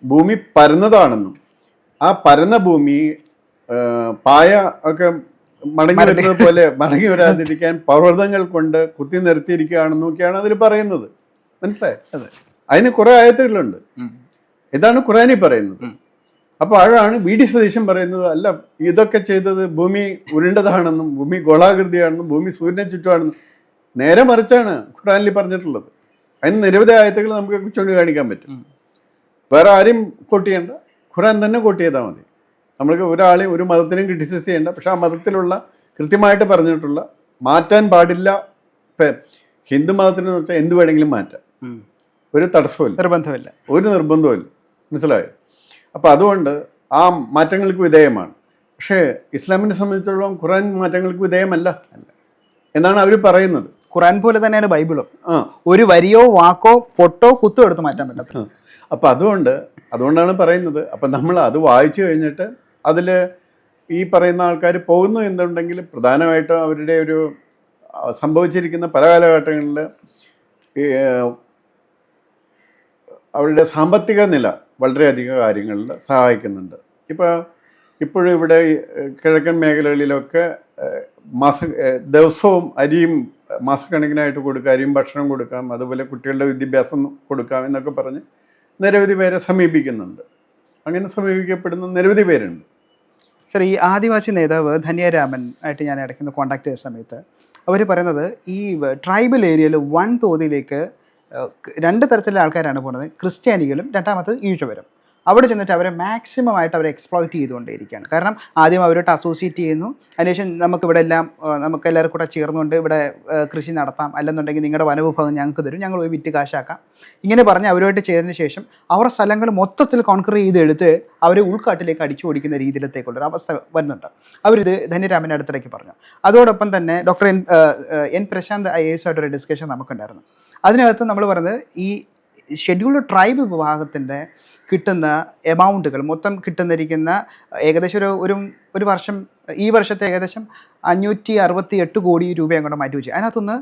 ഭൂമി പരന്നതാണെന്നും ആ പരന്ന ഭൂമി പായ ഒക്കെ മടങ്ങി വരുന്നത് പോലെ മടങ്ങി വരാതിരിക്കാൻ പർവ്വതങ്ങൾ കൊണ്ട് കുത്തി നിർത്തിയിരിക്കുകയാണെന്നൊക്കെയാണ് അതിൽ പറയുന്നത്. മനസ്സിലായോ? അതിന് കുറെ ആയത്തുകളുണ്ട്. ഇതാണ് ഖുറാനിൽ പറയുന്നത്. അപ്പോഴാണ് വി.ഡി. സതീശൻ പറയുന്നത്, അല്ല ഇതൊക്കെ ചെയ്തത് ഭൂമി ഉരുണ്ടതാണെന്നും ഭൂമി ഗോളാകൃതിയാണെന്നും ഭൂമി സൂര്യനെ ചുറ്റുമാണെന്നും. നേരെ മറിച്ചാണ് ഖുറാനിൽ പറഞ്ഞിട്ടുള്ളത്. അതിന് നിരവധി ആയത്തുകൾ നമുക്ക് ചൂണ്ടിക്കാണിക്കാൻ പറ്റും. വേറെ ആരെയും കോട്ട് ചെയ്യേണ്ട, ഖുറാൻ തന്നെ കോട്ട് ചെയ്താൽ മതി. നമ്മൾക്ക് ഒരാളെയും ഒരു മതത്തിനെയും ക്രിറ്റിസൈസ് ചെയ്യേണ്ട. പക്ഷെ ആ മതത്തിലുള്ള കൃത്യമായിട്ട് പറഞ്ഞിട്ടുള്ള മാറ്റാൻ പാടില്ല. ഇപ്പം ഹിന്ദു മതത്തിനെന്ന് വെച്ചാൽ എന്ത് വേണമെങ്കിലും മാറ്റാം, ഒരു തടസ്സമില്ല, നിർബന്ധമില്ല, ഒരു നിർബന്ധമില്ല. മനസ്സിലായോ? അപ്പോൾ അതുകൊണ്ട് ആ മാറ്റങ്ങൾക്ക് വിധേയമാണ്. പക്ഷേ ഇസ്ലാമിനെ സംബന്ധിച്ചിടത്തോളം ഖുറാൻ മാറ്റങ്ങൾക്ക് വിധേയമല്ല എന്നാണ് അവർ പറയുന്നത്. ഖുറാൻ പോലെ തന്നെയാണ് ബൈബിളും. ഒരു വരിയോ വാക്കോ പൊട്ടോ കുത്തോ എടുത്ത് മാറ്റാൻ പറ്റില്ല. അപ്പം അതുകൊണ്ടാണ് പറയുന്നത്. അപ്പം നമ്മൾ അത് വായിച്ചു കഴിഞ്ഞിട്ട് അതിൽ ഈ പറയുന്ന ആൾക്കാർ പോകുന്നു എന്നുണ്ടെങ്കിൽ പ്രധാനമായിട്ടും അവരുടെ ഒരു സംഭവിച്ചിരിക്കുന്ന പല കാലഘട്ടങ്ങളിൽ അവരുടെ സാമ്പത്തിക നില വളരെയധികം കാര്യങ്ങളിൽ സഹായിക്കുന്നുണ്ട്. ഇപ്പോഴും ഇവിടെ കിഴക്കൻ മേഖലകളിലൊക്കെ ദിവസവും അരിയും മാസക്കണക്കിനായിട്ട് കൊടുക്കാം, അരിയും ഭക്ഷണം കൊടുക്കാം, അതുപോലെ കുട്ടികളുടെ വിദ്യാഭ്യാസം കൊടുക്കാം എന്നൊക്കെ പറഞ്ഞ് നിരവധി പേരെ സമീപിക്കുന്നുണ്ട്. അങ്ങനെ സമീപിക്കപ്പെടുന്ന നിരവധി പേരുണ്ട്. സർ, ഈ ആദിവാസി നേതാവ് ധന്യരാമൻ ആയിട്ട് ഞാൻ ഇടയ്ക്ക് കോൺടാക്ട് ചെയ്ത സമയത്ത് അവർ പറയുന്നത് ഈ ട്രൈബൽ ഏരിയയിൽ വൻ തോതിലേക്ക് രണ്ട് തരത്തിലുള്ള ആൾക്കാരാണ് പോകുന്നത്. ക്രിസ്ത്യാനികളും രണ്ടാമത് ഈഴവരും. അവിടെ ചെന്നിട്ട് അവരെ മാക്സിമം ആയിട്ട് അവരെ എക്സ്പ്ലോയിറ്റ് ചെയ്തുകൊണ്ടേയിരിക്കുകയാണ്. കാരണം ആദ്യം അവരോട്ട് അസോസിയേറ്റ് ചെയ്യുന്നു, അതിനുശേഷം നമുക്കിവിടെ എല്ലാം നമുക്ക് എല്ലാവർക്കും കൂടെ ചേർന്നുകൊണ്ട് ഇവിടെ കൃഷി നടത്താം, അല്ലെന്നുണ്ടെങ്കിൽ നിങ്ങളുടെ വനവിഭവം ഞങ്ങൾക്ക് തരും, ഞങ്ങൾ പോയി വിറ്റ് കാശാക്കാം, ഇങ്ങനെ പറഞ്ഞ് അവരുമായിട്ട് ചേർന്നതിന് ശേഷം അവരുടെ സ്ഥലങ്ങൾ മൊത്തത്തിൽ കോൺക്രീർ ചെയ്തെടുത്ത് അവരെ ഉൾക്കാട്ടിലേക്ക് അടിച്ചു ഓടിക്കുന്ന രീതിയിലത്തേക്കുള്ളൊരു അവസ്ഥ വരുന്നുണ്ട്. അവരിത് ധന്യരാമൻ്റെ അടുത്തിടയ്ക്ക് പറഞ്ഞു. അതോടൊപ്പം തന്നെ ഡോക്ടർ എൻ പ്രശാന്ത് IAS ആയിട്ടൊരു ഡിസ്കഷൻ നമുക്കുണ്ടായിരുന്നു. അതിനകത്ത് നമ്മൾ പറഞ്ഞത് ഈ ഷെഡ്യൂൾഡ് ട്രൈബ് വിഭാഗത്തിൻ്റെ കിട്ടുന്ന എമൗണ്ടുകൾ മൊത്തം കിട്ടുന്നിരിക്കുന്ന ഏകദേശം ഒരു വർഷം, ഈ വർഷത്തെ ഏകദേശം 568 കോടി രൂപ അങ്ങോട്ട് മാറ്റി വെച്ചു. അതിനകത്തുനിന്ന്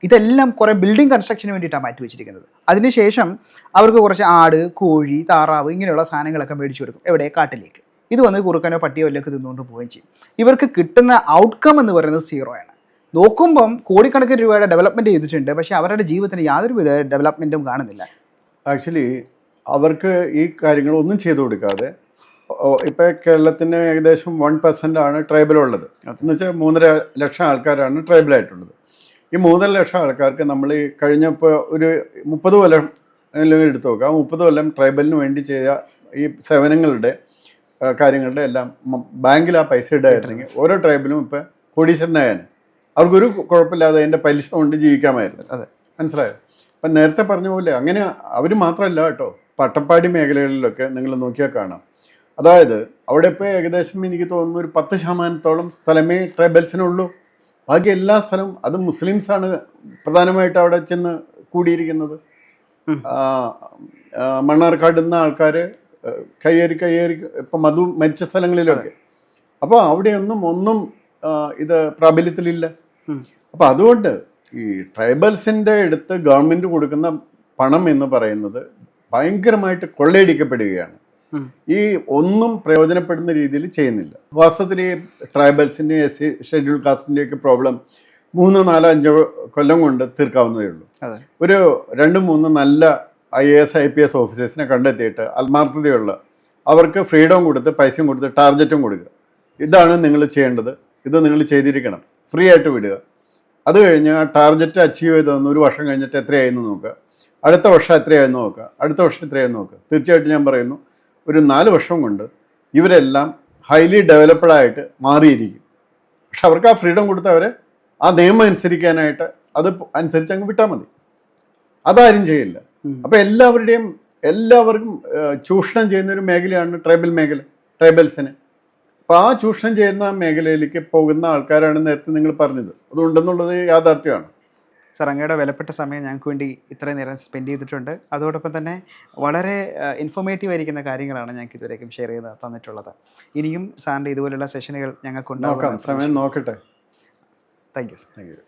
ഇതെല്ലാം കുറേ ബിൽഡിംഗ് കൺസ്ട്രക്ഷന് വേണ്ടിയിട്ടാണ് മാറ്റി വെച്ചിരിക്കുന്നത്. അതിനുശേഷം അവർക്ക് കുറച്ച് ആട്, കോഴി, താറാവ് ഇങ്ങനെയുള്ള സാധനങ്ങളൊക്കെ മേടിച്ചു കൊടുക്കും. എവിടെ? കാട്ടിലേക്ക്. ഇത് വന്ന് കുറുക്കനോ പട്ടിയോ എല്ലൊക്കെ തിന്നുകൊണ്ട് പോവുകയും ചെയ്യും. ഇവർക്ക് കിട്ടുന്ന ഔട്ട്കം എന്ന് പറയുന്നത് 0 ആണ്. നോക്കുമ്പം കോടിക്കണക്കിന് രൂപയുടെ ഡെവലപ്മെൻറ്റ് ചെയ്തിട്ടുണ്ട്, പക്ഷേ അവരുടെ ജീവിതത്തിന് യാതൊരു വിധ ഡെവലപ്മെൻറ്റും കാണുന്നില്ല. ആക്ച്വലി അവർക്ക് ഈ കാര്യങ്ങളൊന്നും ചെയ്തു കൊടുക്കാതെ ഇപ്പോൾ കേരളത്തിന് ഏകദേശം 1% ആണ് ട്രൈബലുള്ളത്. എന്ന് വെച്ചാൽ 3.5 ലക്ഷം ആൾക്കാരാണ് ട്രൈബലായിട്ടുള്ളത്. ഈ 3.5 ലക്ഷം ആൾക്കാർക്ക് നമ്മൾ ഈ കഴിഞ്ഞപ്പോൾ ഒരു 30 കൊല്ലം എടുത്തു നോക്കാം. 30 കൊല്ലം ട്രൈബലിന് വേണ്ടി ചെയ്ത ഈ സേവനങ്ങളുടെ കാര്യങ്ങളുടെ എല്ലാം ബാങ്കിൽ ആ പൈസ ഇടായിരുന്നെങ്കിൽ ഓരോ ട്രൈബലും ഇപ്പോൾ കോടീശ്വരനായാലും അവർക്കൊരു കുഴപ്പമില്ലാതെ അതിൻ്റെ പലിശ കൊണ്ട് ജീവിക്കാമായിരുന്നു. അതെ, മനസ്സിലായോ? അപ്പം നേരത്തെ പറഞ്ഞ പോലെ അങ്ങനെ അവർ മാത്രമല്ല കേട്ടോ, പട്ടപ്പാടി മേഖലകളിലൊക്കെ നിങ്ങൾ നോക്കിയാൽ കാണാം. അതായത് അവിടെ ഇപ്പോൾ ഏകദേശം എനിക്ക് തോന്നുന്നു ഒരു 10% സ്ഥലമേ ട്രൈബൽസിനുള്ളൂ. ബാക്കി എല്ലാ സ്ഥലവും അത് മുസ്ലിംസാണ് പ്രധാനമായിട്ട് അവിടെ ചെന്ന് കൂടിയിരിക്കുന്നത്. മണ്ണാർക്കാട് നിന്ന് ആൾക്കാർ കയ്യേറി ഇപ്പം മധു മരിച്ച സ്ഥലങ്ങളിലൊക്കെ. അപ്പോൾ ഒന്നും ഇത് പ്രാബല്യത്തിലില്ല. അപ്പം അതുകൊണ്ട് ഈ ട്രൈബൽസിൻ്റെ അടുത്ത് ഗവൺമെൻറ് കൊടുക്കുന്ന പണം എന്ന് പറയുന്നത് ഭയങ്കരമായിട്ട് കൊള്ളയടിക്കപ്പെടുകയാണ്. ഈ ഒന്നും പ്രയോജനപ്പെടുന്ന രീതിയിൽ ചെയ്യുന്നില്ല. വാസ്തവത്തിൽ ഈ ട്രൈബൽസിൻ്റെ SC ഷെഡ്യൂൾ കാസ്റ്റിൻ്റെയൊക്കെ പ്രോബ്ലം 3, 4, 5 കൊല്ലം കൊണ്ട് തീർക്കാവുന്നതേ ഉള്ളൂ. ഒരു 2, 3 നല്ല IAS IPS ഓഫീസേഴ്സിനെ കണ്ടെത്തിയിട്ട് ആത്മാർത്ഥതയുള്ള അവർക്ക് ഫ്രീഡം കൊടുത്ത് പൈസയും കൊടുത്ത് ടാർഗറ്റും കൊടുക്കുക. ഇതാണ് നിങ്ങൾ ചെയ്യേണ്ടത്, ഇത് നിങ്ങൾ ചെയ്തിരിക്കണം, ഫ്രീ ആയിട്ട് വിടുക. അത് കഴിഞ്ഞ് ആ ടാർഗറ്റ് അച്ചീവ് ചെയ്തതെന്ന് 1 വർഷം കഴിഞ്ഞിട്ട് എത്രയായിരുന്നു നോക്കുക, അടുത്ത വർഷം എത്രയായിരുന്നു നോക്കുക, അടുത്ത വർഷം എത്രയായിരുന്നു നോക്കുക. തീർച്ചയായിട്ടും ഞാൻ പറയുന്നു, ഒരു 4 വർഷം കൊണ്ട് ഇവരെല്ലാം ഹൈലി ഡെവലപ്ഡായിട്ട് മാറിയിരിക്കും. പക്ഷെ അവർക്ക് ആ ഫ്രീഡം കൊടുത്തവരെ ആ നിയമം അനുസരിക്കാനായിട്ട് അത് അനുസരിച്ച് അങ്ങ് വിട്ടാൽ മതി. അതാരും ചെയ്യില്ല. അപ്പം എല്ലാവർക്കും ചൂഷണം ചെയ്യുന്ന ഒരു മേഖലയാണ് ട്രൈബൽ മേഖല, ട്രൈബൽസിന്. അപ്പോൾ ആ ചൂഷണം ചെയ്യുന്ന മേഖലയിലേക്ക് പോകുന്ന ആൾക്കാരാണ് നേരത്തെ നിങ്ങൾ പറഞ്ഞത്. അതുകൊണ്ടെന്നുള്ളത് യാഥാർത്ഥ്യമാണ്. സർ, അങ്ങയുടെ വിലപ്പെട്ട സമയം ഞങ്ങൾക്ക് വേണ്ടി ഇത്രയും നേരം സ്പെൻഡ് ചെയ്തിട്ടുണ്ട്. അതോടൊപ്പം തന്നെ വളരെ ഇൻഫോർമേറ്റീവ് ആയിരിക്കുന്ന കാര്യങ്ങളാണ് ഞങ്ങൾക്ക് ഇതുവരേക്കും ഷെയർ ചെയ്ത് തന്നിട്ടുള്ളത്. ഇനിയും സാറിൻ്റെ ഇതുപോലുള്ള സെഷനുകൾ ഞങ്ങൾക്ക് ഉണ്ടാകാം. സമയം നോക്കട്ടെ. Thank you. Thank you.